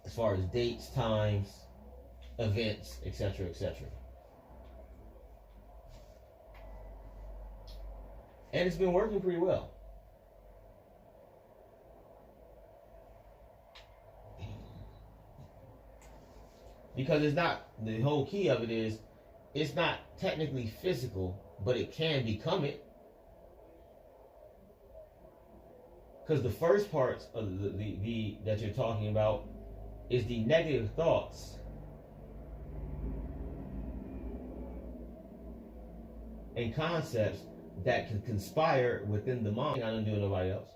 as far as dates, times, events, etc., etc. And it's been working pretty well. Because it's not, the whole key of it is, it's not technically physical, but it can become it. Because the first parts of the that you're talking about is the negative thoughts and concepts that can conspire within the mind. I don't do nobody else.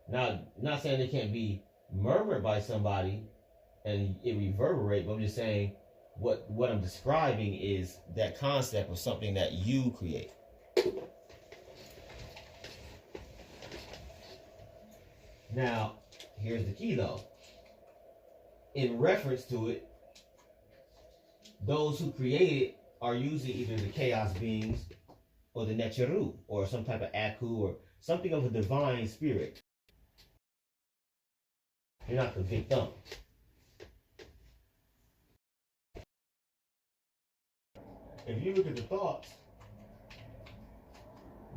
Now, not saying they can't be murmured by somebody and it reverberate, but I'm just saying what I'm describing is that concept of something that you create. Now, here's the key though. In reference to it, those who create it are usually either the chaos beings or the Necheru, or some type of Aku, or something of a divine spirit. You're not the victim. If you look at the thoughts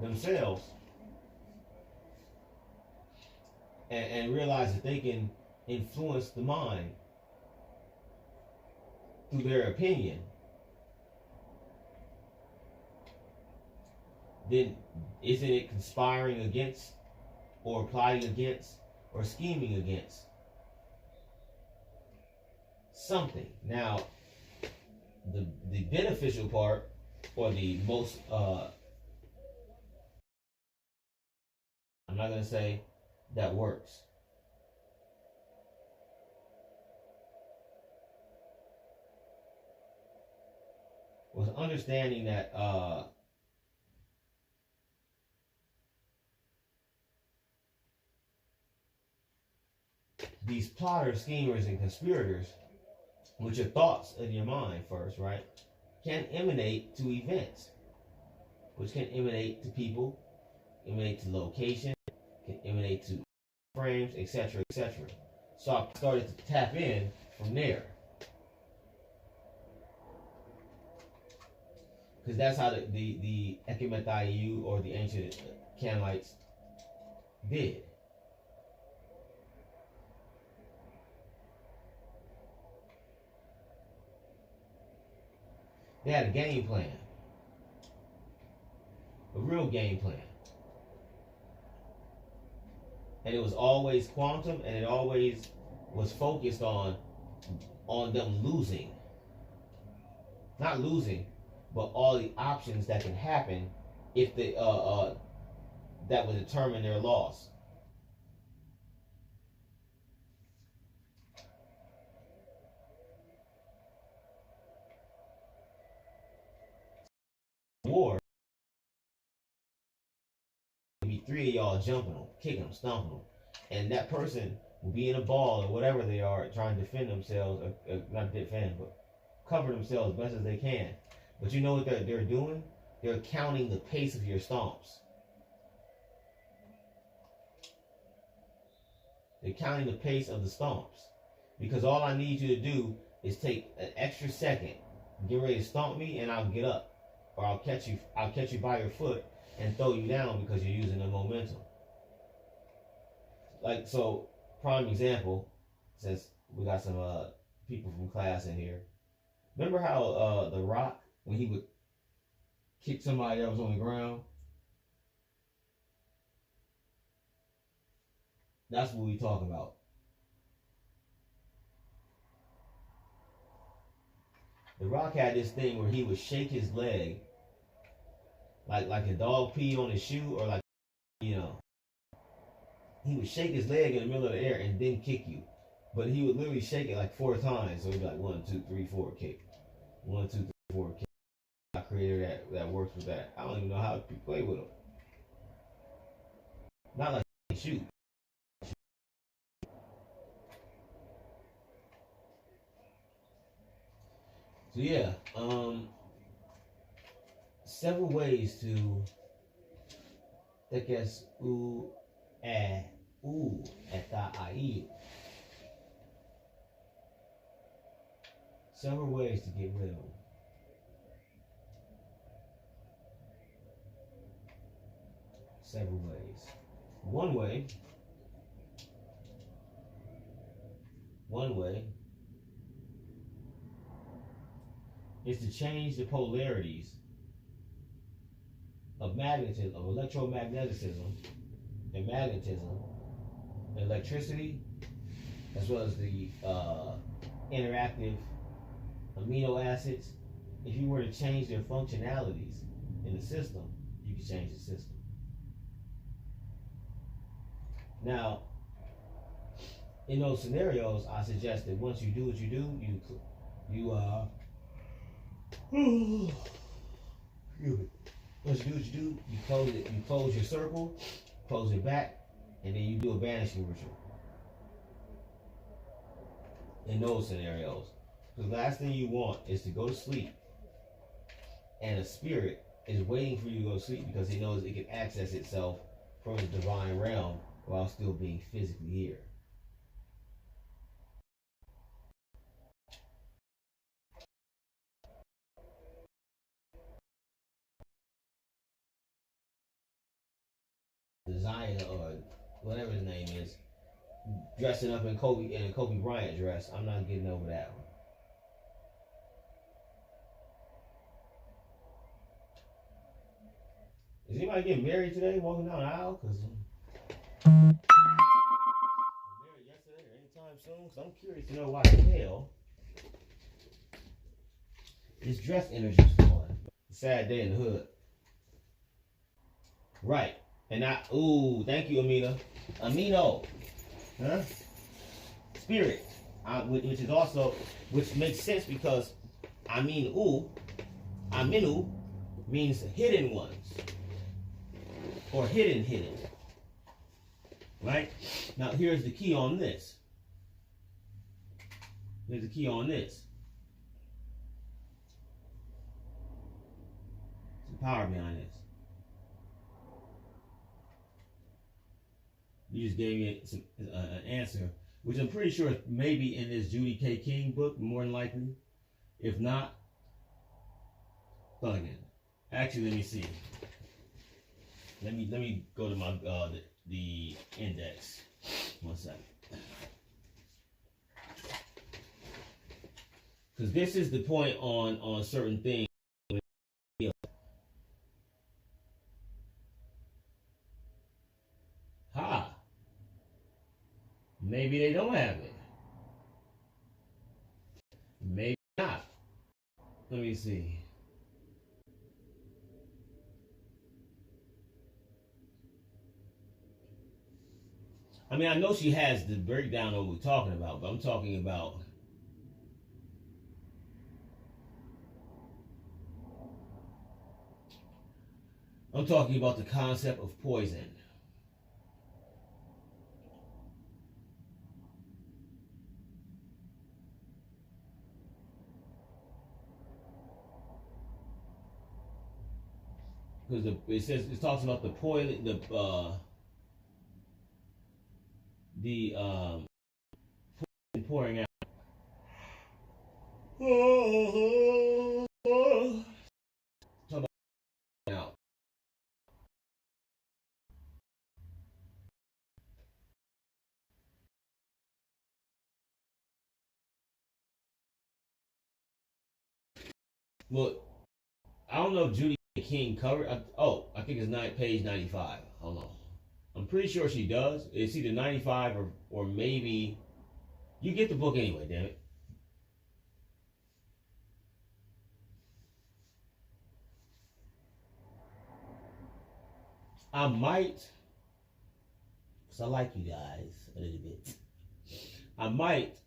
themselves and realize that they can influence the mind through their opinion, then isn't it conspiring against, or plotting against, or scheming against something? Now, the beneficial part, or the most, I'm not going to say that works. Was understanding that these plotters, schemers, and conspirators, which are thoughts in your mind first, right, can emanate to events, which can emanate to people, emanate to location, can emanate to frames, etc., etc. So I started to tap in from there, because that's how the wAwtyw, or the ancient Canaanites, did. They had a game plan. A real game plan. And it was always quantum, and it always was focused on them losing. Not losing, but all the options that can happen if they that would determine their loss. War, be 3 of y'all jumping them, kicking them, stomping them, and that person will be in a ball or whatever they are, trying to defend themselves, or not defend, but cover themselves as best as they can. But you know what they're doing? They're counting the pace of your stomps. They're counting the pace of the stomps. Because all I need you to do is take an extra second, get ready to stomp me, and I'll get up. Or I'll catch you by your foot and throw you down because you're using the momentum. Like, so, prime example, since we got some people from class in here. Remember how The Rock, when he would kick somebody that was on the ground? That's what we talk about. The Rock had this thing where he would shake his leg like a dog pee on his shoe, or like, you know, he would shake his leg in the middle of the air and then kick you. But he would literally shake it like 4 times. So he'd be like 1, 2, 3, 4 kick. 1, 2, 3, 4 kick. A creator that works with that. I don't even know how to play with him. Not like shoot. So yeah, several ways to, I guess, wAwAwtyw. Several ways to get rid of them. Several ways. One way is to change the polarities of magnetism, of electromagnetism and magnetism, electricity, as well as the interactive amino acids. If you were to change their functionalities in the system, you can change the system. Now, in those scenarios, I suggest that once you do what you do, once you do what you do, you close it. You close your circle, close it back, and then you do a banishing ritual. In those scenarios, the last thing you want is to go to sleep, and a spirit is waiting for you to go to sleep because he knows it can access itself from the divine realm while still being physically here. Zion, or whatever his name is, dressing up in a Kobe Bryant dress. I'm not getting over that one. Is anybody getting married today, walking down the aisle? Because I'm married yesterday or anytime soon. So I'm curious to know why the hell this dress energy is flowing. Sad day in the hood. Right. And thank you, Amina. Amino. Huh? Spirit. Which is also, which makes sense because Aminu means hidden ones. Or hidden. Right? Now here's the key on this. There's the key on this. Some power behind this. You just gave me an answer, which I'm pretty sure may be in this Judy K. King book, more than likely. If not, again. Actually, let me see. Let me go to my the index. 1 second. Because this is the point on certain things. Maybe they don't have it. Maybe not. Let me see. I mean, I know she has the breakdown of what we're talking about, but I'm talking about the concept of poison. Because it talks about the poison, the pouring out. Talk about out. Well, I don't know if Judy King covered. I think it's page 95. Hold on. I'm pretty sure she does. It's either 95 or maybe. You get the book anyway, damn it. I might, because I like you guys a little bit. I might,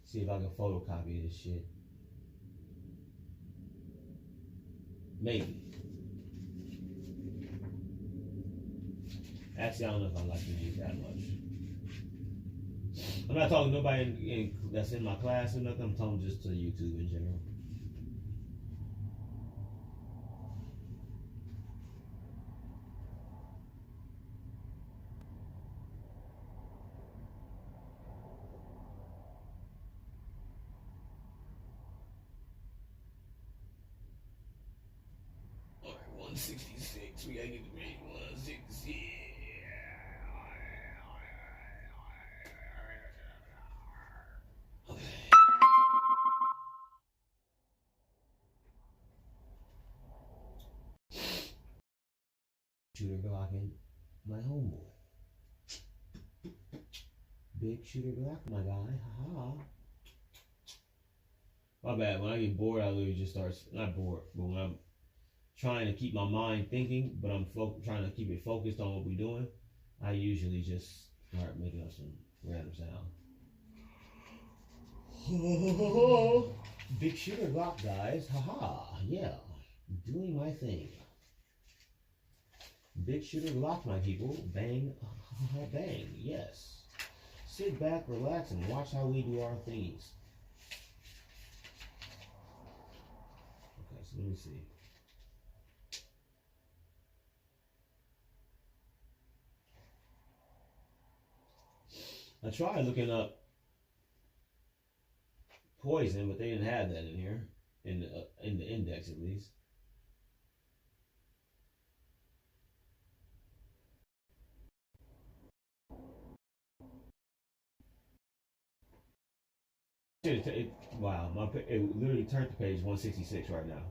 see if I can photocopy this shit. Maybe. Actually, I don't know if I like music that much. I'm not talking to nobody that's in my class or nothing. I'm talking just to YouTube in general. All right, 166. We gotta get the rate 166. Shooter Glockin, my homeboy. Big Shooter Glock, my guy. Haha. My bad. When I get bored, I literally just start. Not bored, but when I'm trying to keep my mind thinking, but I'm trying to keep it focused on what we're doing, I usually just start making up some random sound. Big Shooter Glock, guys. Haha. Yeah. Doing my thing. Big Shooter Glock, my people. Bang. Bang. Yes. Sit back, relax, and watch how we do our things. Okay, so let me see. I tried looking up poison, but they didn't have that in here, in the index at least. Wow, it literally turned to page 166 right now.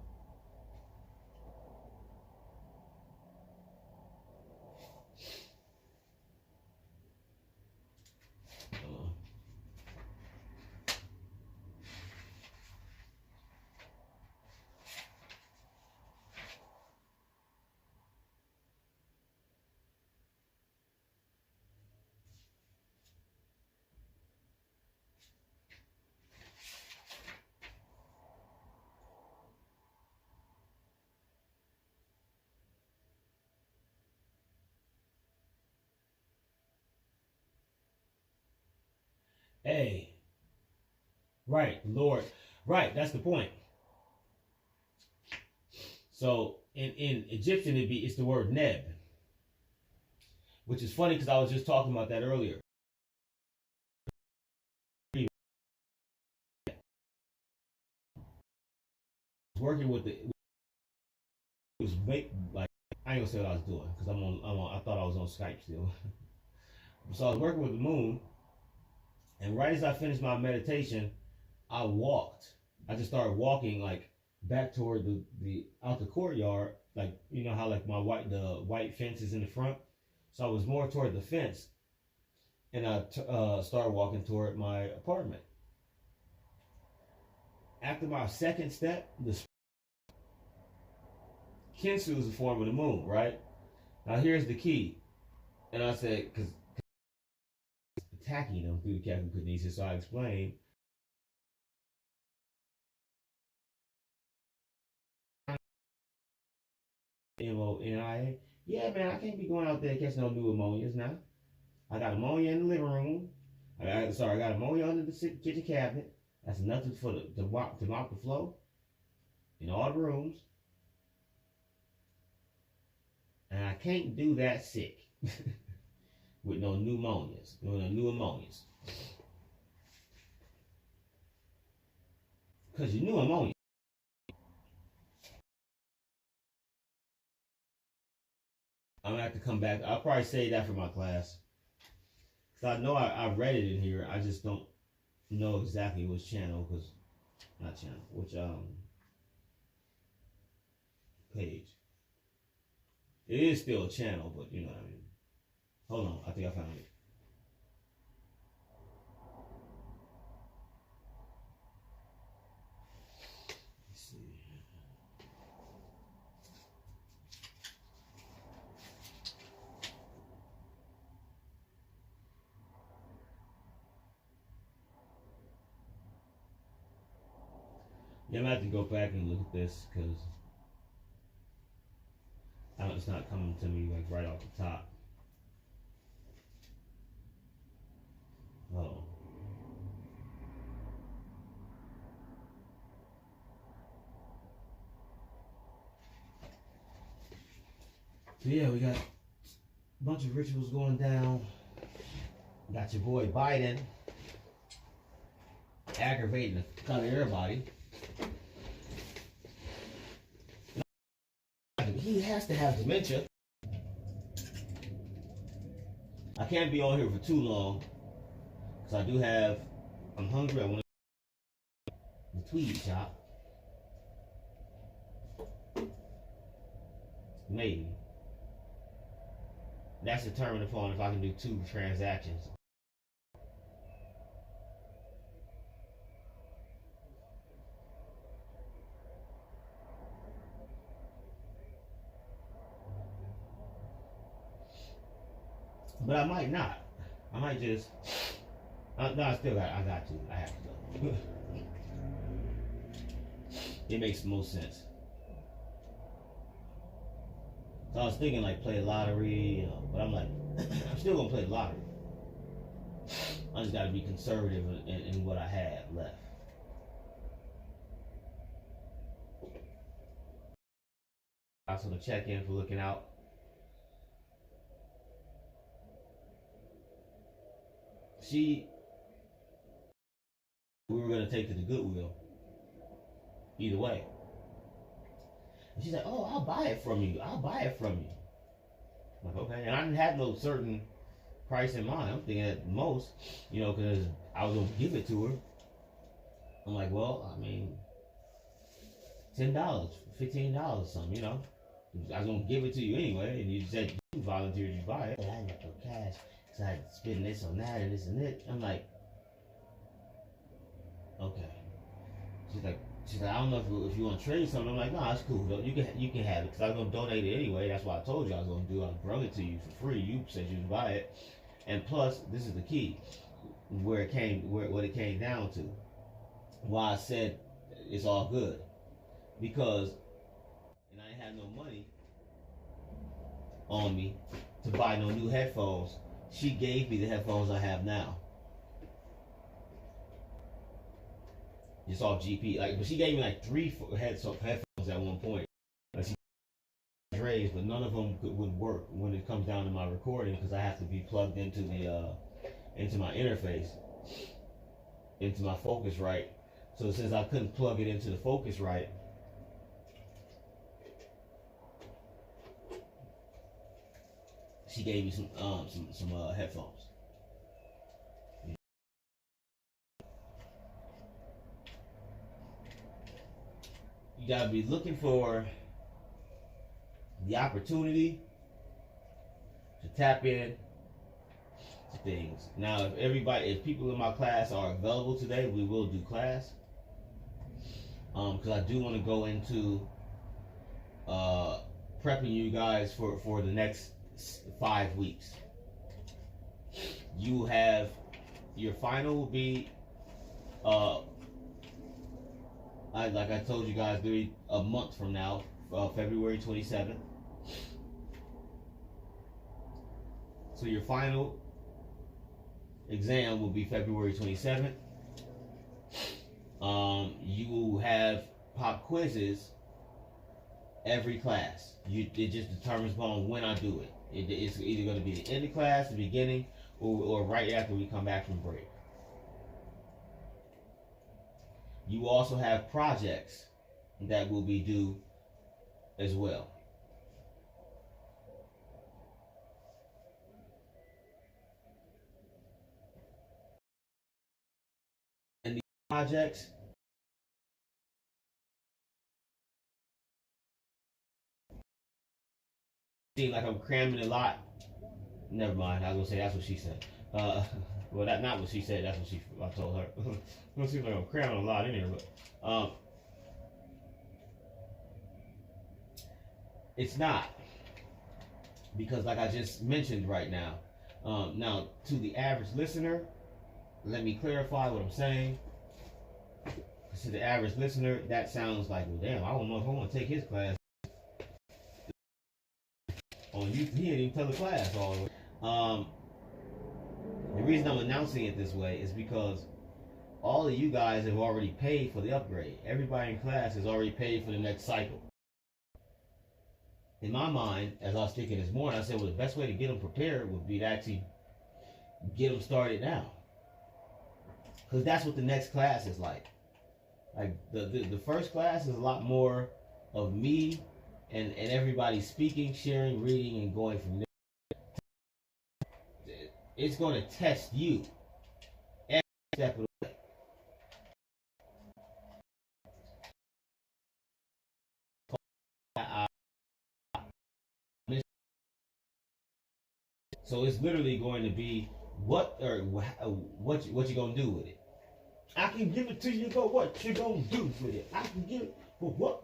Hey, right, Lord, right. That's the point. So in Egyptian, it's the word Neb, which is funny because I was just talking about that earlier. Working with it was like I ain't gonna say what I was doing because I thought I was on Skype still. So I was working with the moon, and right as I finished my meditation, I walked. I just started walking like back toward the out the courtyard, like you know how like the white fence is in the front. So I was more toward the fence, and I started walking toward my apartment. After my second step, the Kinsu is the form of the moon, right? Now here's the key, and I said because attacking them through the Keku kinesis, so I explained. MONIA. Yeah, man, I can't be going out there catching no new ammonias now. I got ammonia in the living room. I got ammonia under the kitchen cabinet. That's enough for to mop the floor in all the rooms. And I can't do that sick with no pneumonias, no new ammonias. Because you knew ammonia. I'm going to have to come back. I'll probably say that for my class. Because I know I read it in here. I just don't know exactly which channel. Which page. It is still a channel, but you know what I mean. Hold on. I think I found it. Let's see. Yeah, I'm gonna have to go back and look at this because it's not coming to me like right off the top. Oh. So yeah, we got a bunch of rituals going down. Got your boy Biden aggravating kind of everybody. He has to have dementia. I can't be on here for too long because I'm hungry. I want to the tweed shop. Maybe. That's determined upon if I can do 2 transactions. But I might not. I might just. No, I got to. I have to go. It makes the most sense. So I was thinking like play lottery, but I'm like, I'm still gonna play the lottery. I just gotta be conservative in what I have left. Also to check in for looking out. We were gonna take to the Goodwill. Either way. And she's like, oh, I'll buy it from you. I'm like, okay. And I didn't have no certain price in mind. I'm thinking at most, because I was gonna give it to her. I'm like, well, I mean, $10, $15, something, I was gonna give it to you anyway, and you said you volunteered to buy it. And I didn't have no cash, so I had to spend this on that and this and that. I'm like, okay. She's like, I don't know if you want to trade something. I'm like, no, that's cool. You can have it because I was gonna donate it anyway. That's what I told you I was gonna do. I brought it to you for free. You said you'd buy it, and plus, this is the key, what it came down to. Why I said it's all good, because and I didn't have no money on me to buy no new headphones. She gave me the headphones I have now. It's all GP, but she gave me like 3 headphones at one point. Like she raised, but none of them would work when it comes down to my recording because I have to be plugged into into my interface, into my Focusrite. So since I couldn't plug it into the Focusrite, she gave me some headphones. you gotta be looking for the opportunity to tap in to things. Now, if people in my class are available today, we will do class. Because I do want to go into prepping you guys for the next 5 weeks. You have your final will be like I told you guys, a month from now, February 27th. So your final exam will be February 27th. You will have pop quizzes every class. It just determines upon when I do it. It's either going to be the end of class, the beginning, or right after we come back from break. You also have projects that will be due as well. And these projects seem like I'm cramming a lot. Never mind. I was gonna say that's what she said. Well, that's not what she said. That's what I told her. It seems like I'm cramming a lot in here, but it's not, because like I just mentioned right now. Now, to the average listener, let me clarify what I'm saying. To the average listener, that sounds like, well, damn, I don't know if I want to take his class. On YouTube, he didn't even tell the class all the way. The reason I'm announcing it this way is because all of you guys have already paid for the upgrade. Everybody in class has already paid for the next cycle. In my mind, as I was thinking this morning, I said, well, the best way to get them prepared would be to actually get them started now. Because that's what the next class is like. Like the first class is a lot more of me and everybody speaking, sharing, reading, and going from there. It's going to test you every step of the way. So it's literally going to be what you gonna do with it. I can give it to you, but what you gonna do with it? I can give it, but what?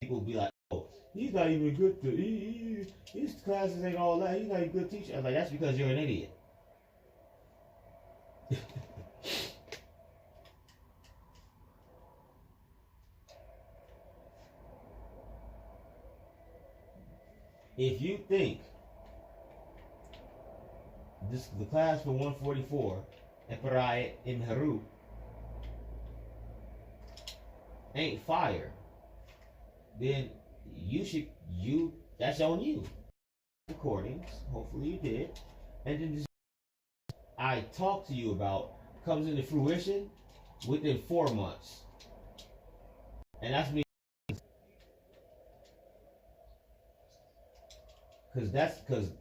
People be like, oh, he's not even good to, his classes ain't all that, he's not a good teacher. I'm like, that's because you're an idiot. If you think the class for 144, Eparai in Haru, ain't fire, then that's on you. Recordings, hopefully you did, and then I talked to you about comes into fruition within 4 months, and that's me.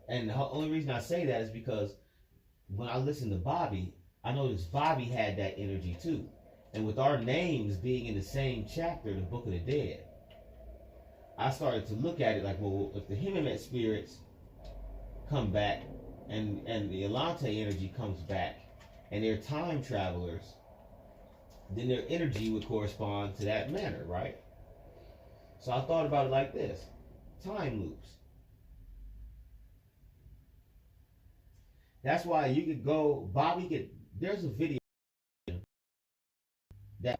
And the only reason I say that is because when I listen to Bobby, I noticed Bobby had that energy too, and with our names being in the same chapter, the Book of the Dead, I started to look at it like, well, if the Himimet spirits come back and the Elante energy comes back and they're time travelers, then their energy would correspond to that manner, right? So I thought about it like this: time loops. That's why you could go, there's a video that,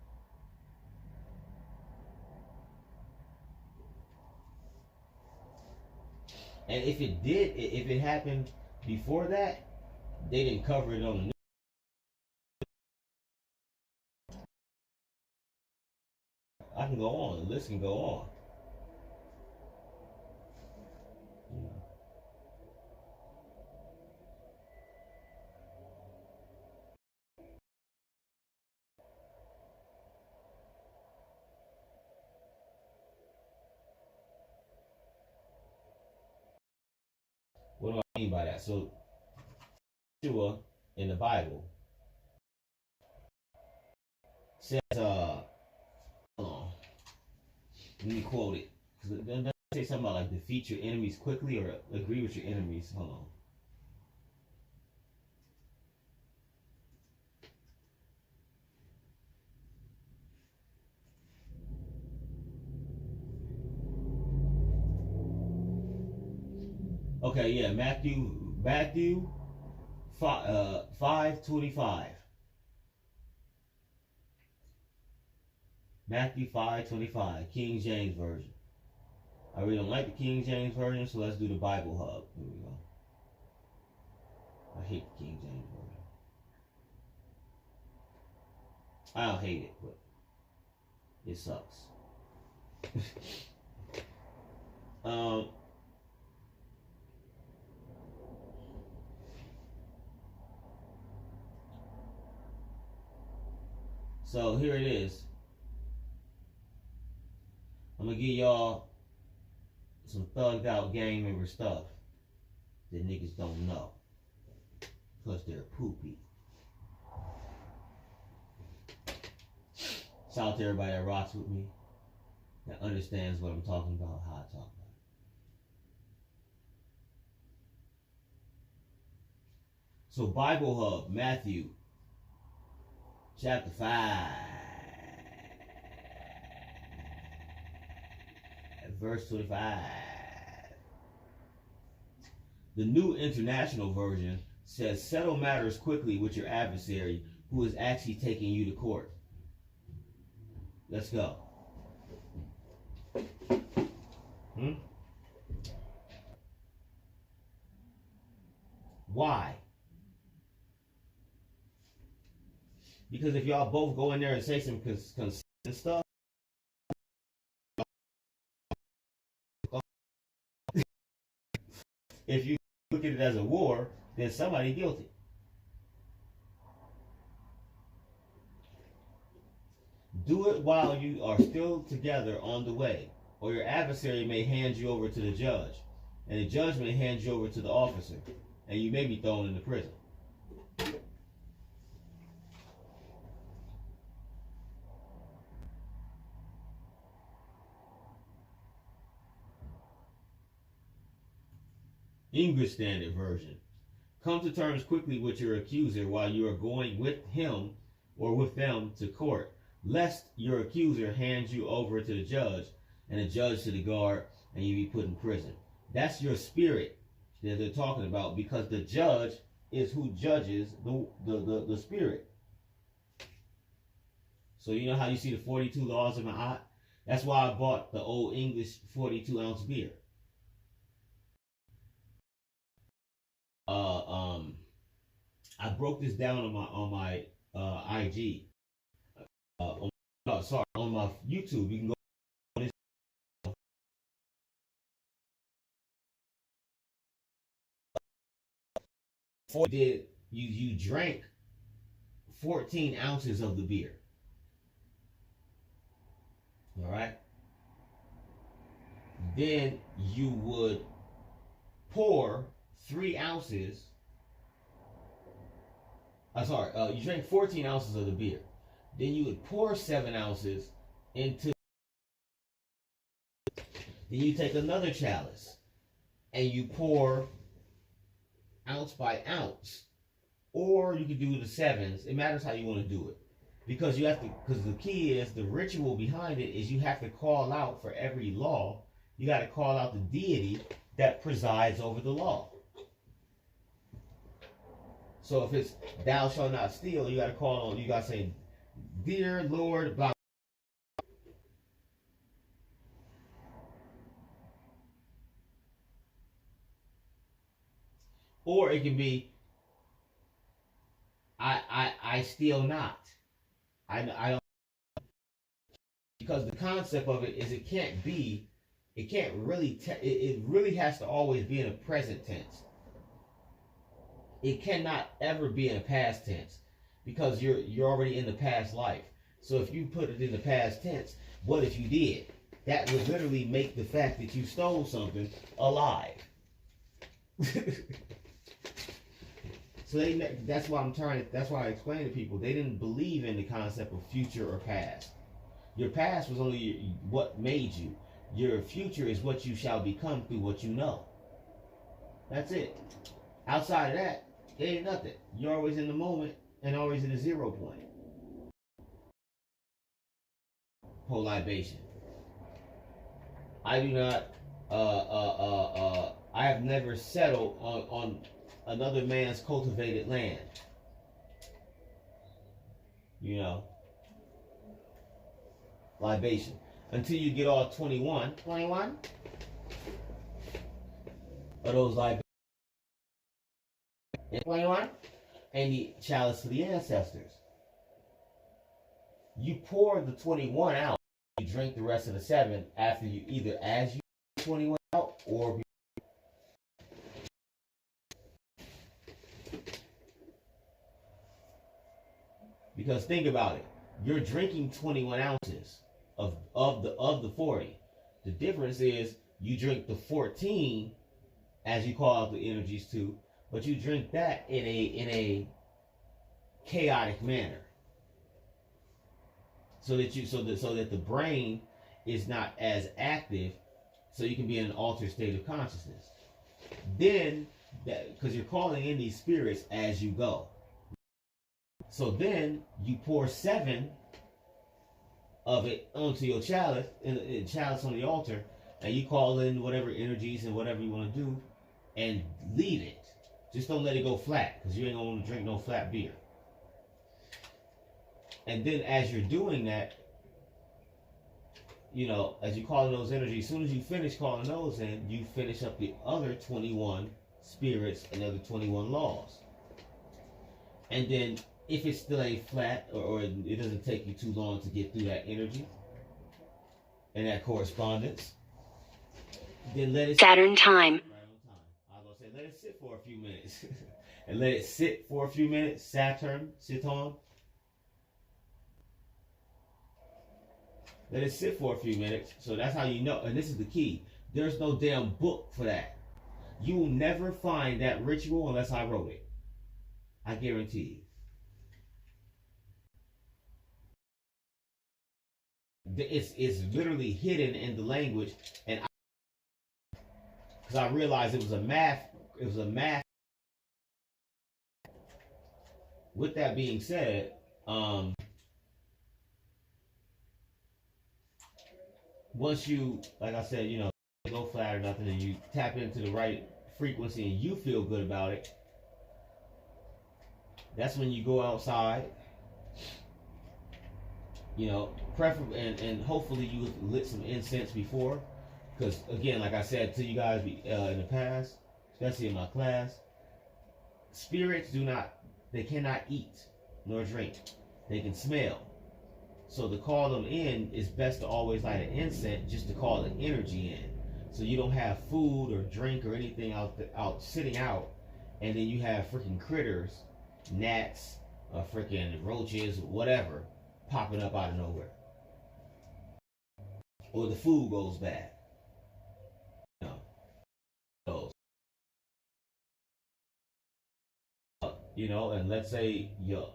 and if it happened before that, they didn't cover it on the news. I can go on, the list can go on. What do I mean by that? So, Yeshua in the Bible says, hold on, let me quote it. Because it doesn't say something about like defeat your enemies quickly or agree with your enemies. Hold on. Okay, yeah, Matthew 5:25. Matthew 5:25, King James Version. I really don't like the King James Version, so let's do the Bible Hub. Here we go. I hate the King James Version. I don't hate it, but it sucks. So here it is. I'm gonna give y'all some thugged out gang member stuff that niggas don't know. Because they're poopy. Shout out to everybody that rocks with me, that understands what I'm talking about, how I talk about it. So Bible Hub, Matthew chapter 5, verse 25. The New International Version says, settle matters quickly with your adversary who is actually taking you to court. Let's go. Why? Because if y'all both go in there and say some consistent stuff, if you look at it as a war, then somebody guilty. Do it while you are still together on the way, or your adversary may hand you over to the judge, and the judge may hand you over to the officer, and you may be thrown into prison. English Standard Version. Come to terms quickly with your accuser while you are going with him or with them to court, lest your accuser hands you over to the judge and the judge to the guard and you be put in prison. That's your spirit that they're talking about, because the judge is who judges the spirit. So you know how you see the 42 laws of Ma'at? That's why I bought the old English 42-ounce beer. I broke this down on my IG. On my YouTube. You can go on this. You drank 14 ounces of the beer. All right. Then you would pour 3 ounces. You drank 14 ounces of the beer. Then you would pour 7 ounces into. Then you take another chalice and you pour ounce by ounce. Or you could do the sevens. It matters how you want to do it. Because the key is, the ritual behind it is you have to call out for every law. You got to call out the deity that presides over the law. So if it's thou shalt not steal, you got to say, dear Lord, blah. Or it can be, I steal not. I don't, because the concept of it is it really has to always be in a present tense. It cannot ever be in a past tense, because you're already in the past life. So if you put it in the past tense, what if you did? That would literally make the fact that you stole something alive. So that's why that's why I explain to people, they didn't believe in the concept of future or past. Your past was only what made you. Your future is what you shall become through what you know. That's it. Outside of that, it ain't nothing. You're always in the moment and always in the 0 point. Whole libation. I do not. I have never settled on another man's cultivated land. You know, libation. Until you get all 21 of those libations. 21 and the chalice to the ancestors. You pour the 21 out. You drink the rest of the 7 after you either as you 21 out or because think about it, you're drinking 21 ounces of the 40. The difference is you drink the 14 as you call out the energies too, but you drink that in a chaotic manner. So that the brain is not as active, so you can be in an altered state of consciousness. Then, because you're calling in these spirits as you go. So then you pour 7 of it onto your chalice, in chalice on the altar, and you call in whatever energies and whatever you want to do, and leave it. Just don't let it go flat, because you ain't gonna drink no flat beer. And then as you're doing that, you know, as you call in those energies, as soon as you finish calling those in, you finish up the other 21 spirits and other 21 laws. And then if it still ain't flat, or it doesn't take you too long to get through that energy and that correspondence, then let it Saturn time. Right on time. I was gonna say, let it sit for a few minutes. And let it sit for a few minutes. Saturn, sit on. Let it sit for a few minutes. So that's how you know. And this is the key. There's no damn book for that. You will never find that ritual unless I wrote it. I guarantee you. It's literally hidden in the language, and because I realized it was a math. With that being said, once you, like I said, you know, go flat or nothing, and you tap into the right frequency and you feel good about it, that's when you go outside. You know, preferably, and hopefully you lit some incense before, because again, like I said to you guys in the past, especially in my class, spirits they cannot eat nor drink. They can smell. So to call them in, it's best to always light an incense just to call the energy in. So you don't have food or drink or anything out sitting out, and then you have freaking critters, gnats, freaking roaches, whatever, popping up out of nowhere. Or the food goes bad. You know, and let's say your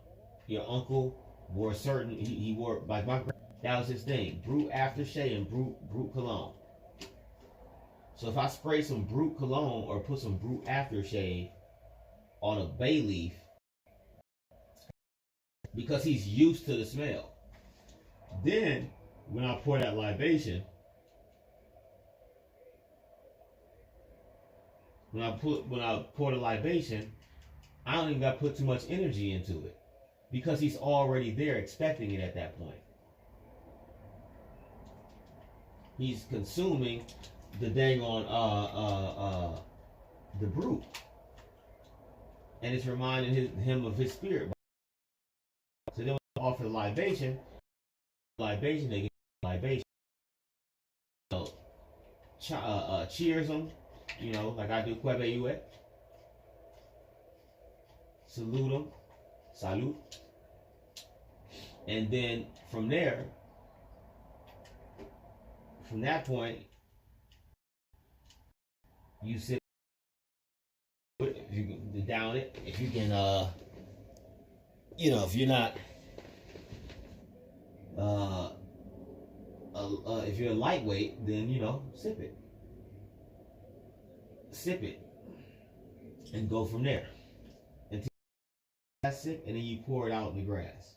uncle wore certain, he wore, like my grandpa, that was his thing, Brute aftershave and Brute cologne. So if I spray some Brute cologne or put some Brute aftershave on a bay leaf, because he's used to the smell, then when I pour that libation, when I pour the libation, I don't even got to put too much energy into it, because he's already there expecting it at that point. He's consuming the dang on the Brute, and it's reminding him of his spirit. So then when I offer the libation, they get libation. So cheers them, you know, like I do, wAwtyw. Salute them, salute. And then from there, from that point, you sit can down it. If you can, if you're not, if you're a lightweight, then, sip it. Sip it. And go from there. Until you sip, and then you pour it out in the grass.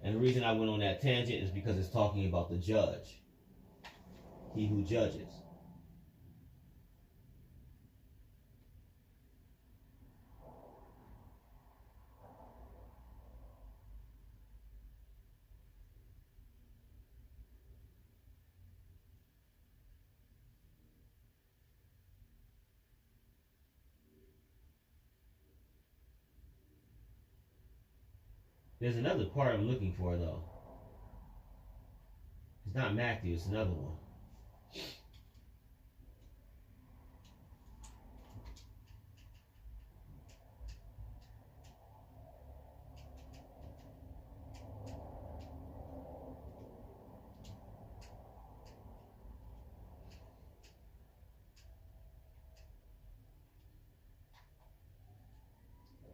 And the reason I went on that tangent is because it's talking about the judge. He who judges. There's another part I'm looking for, though. It's not Matthew, it's another one.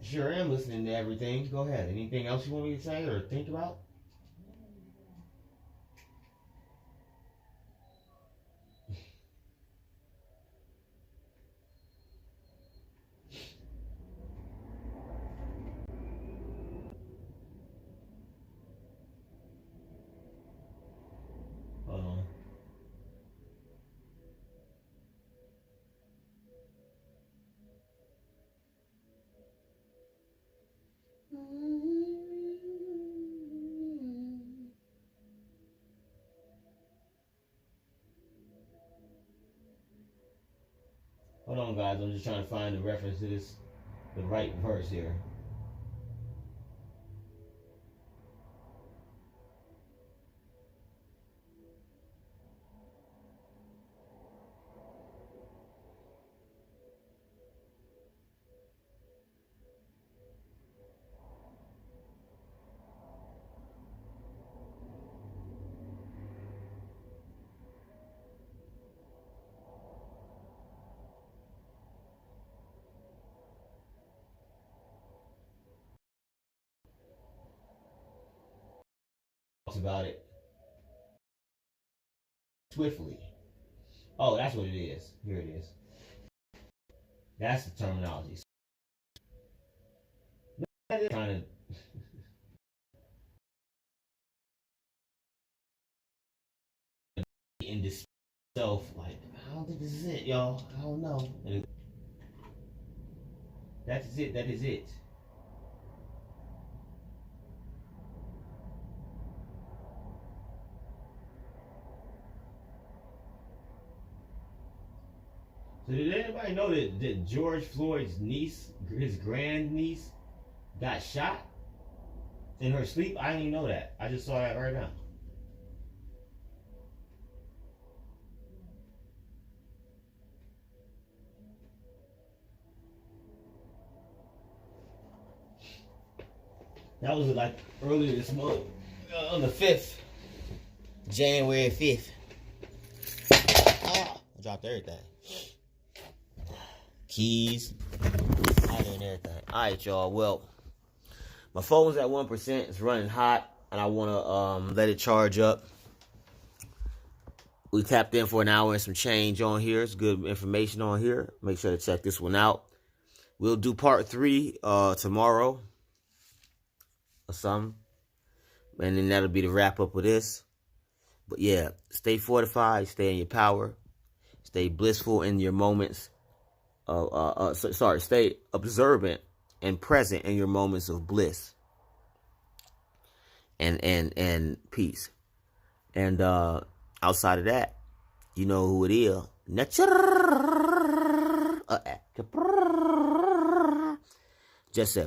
Sure am listening to everything. Go ahead. Anything else you want me to say or think about? Hold on. Hold on, guys. I'm just trying to find the reference to this, the right verse here. Talks about it swiftly. Oh, that's what it is. Here it is. That's the terminology. Kind of in this self, like, I don't think this is it, y'all. I don't know. That is it. That is it. So did anybody know that George Floyd's niece, his grandniece, got shot in her sleep? I didn't even know that. I just saw that right now. That was like earlier this month, on the 5th, January 5th. I dropped everything. Keys, and everything. Alright, y'all. Well, my phone's at 1%. It's running hot, and I want to let it charge up. We tapped in for an hour and some change on here. It's good information on here. Make sure to check this one out. We'll do part 3 tomorrow or something. And then that'll be the wrap up of this. But yeah, stay fortified. Stay in your power. Stay blissful in your moments. Stay observant and present in your moments of bliss and peace. And outside of that, you know who it is. Just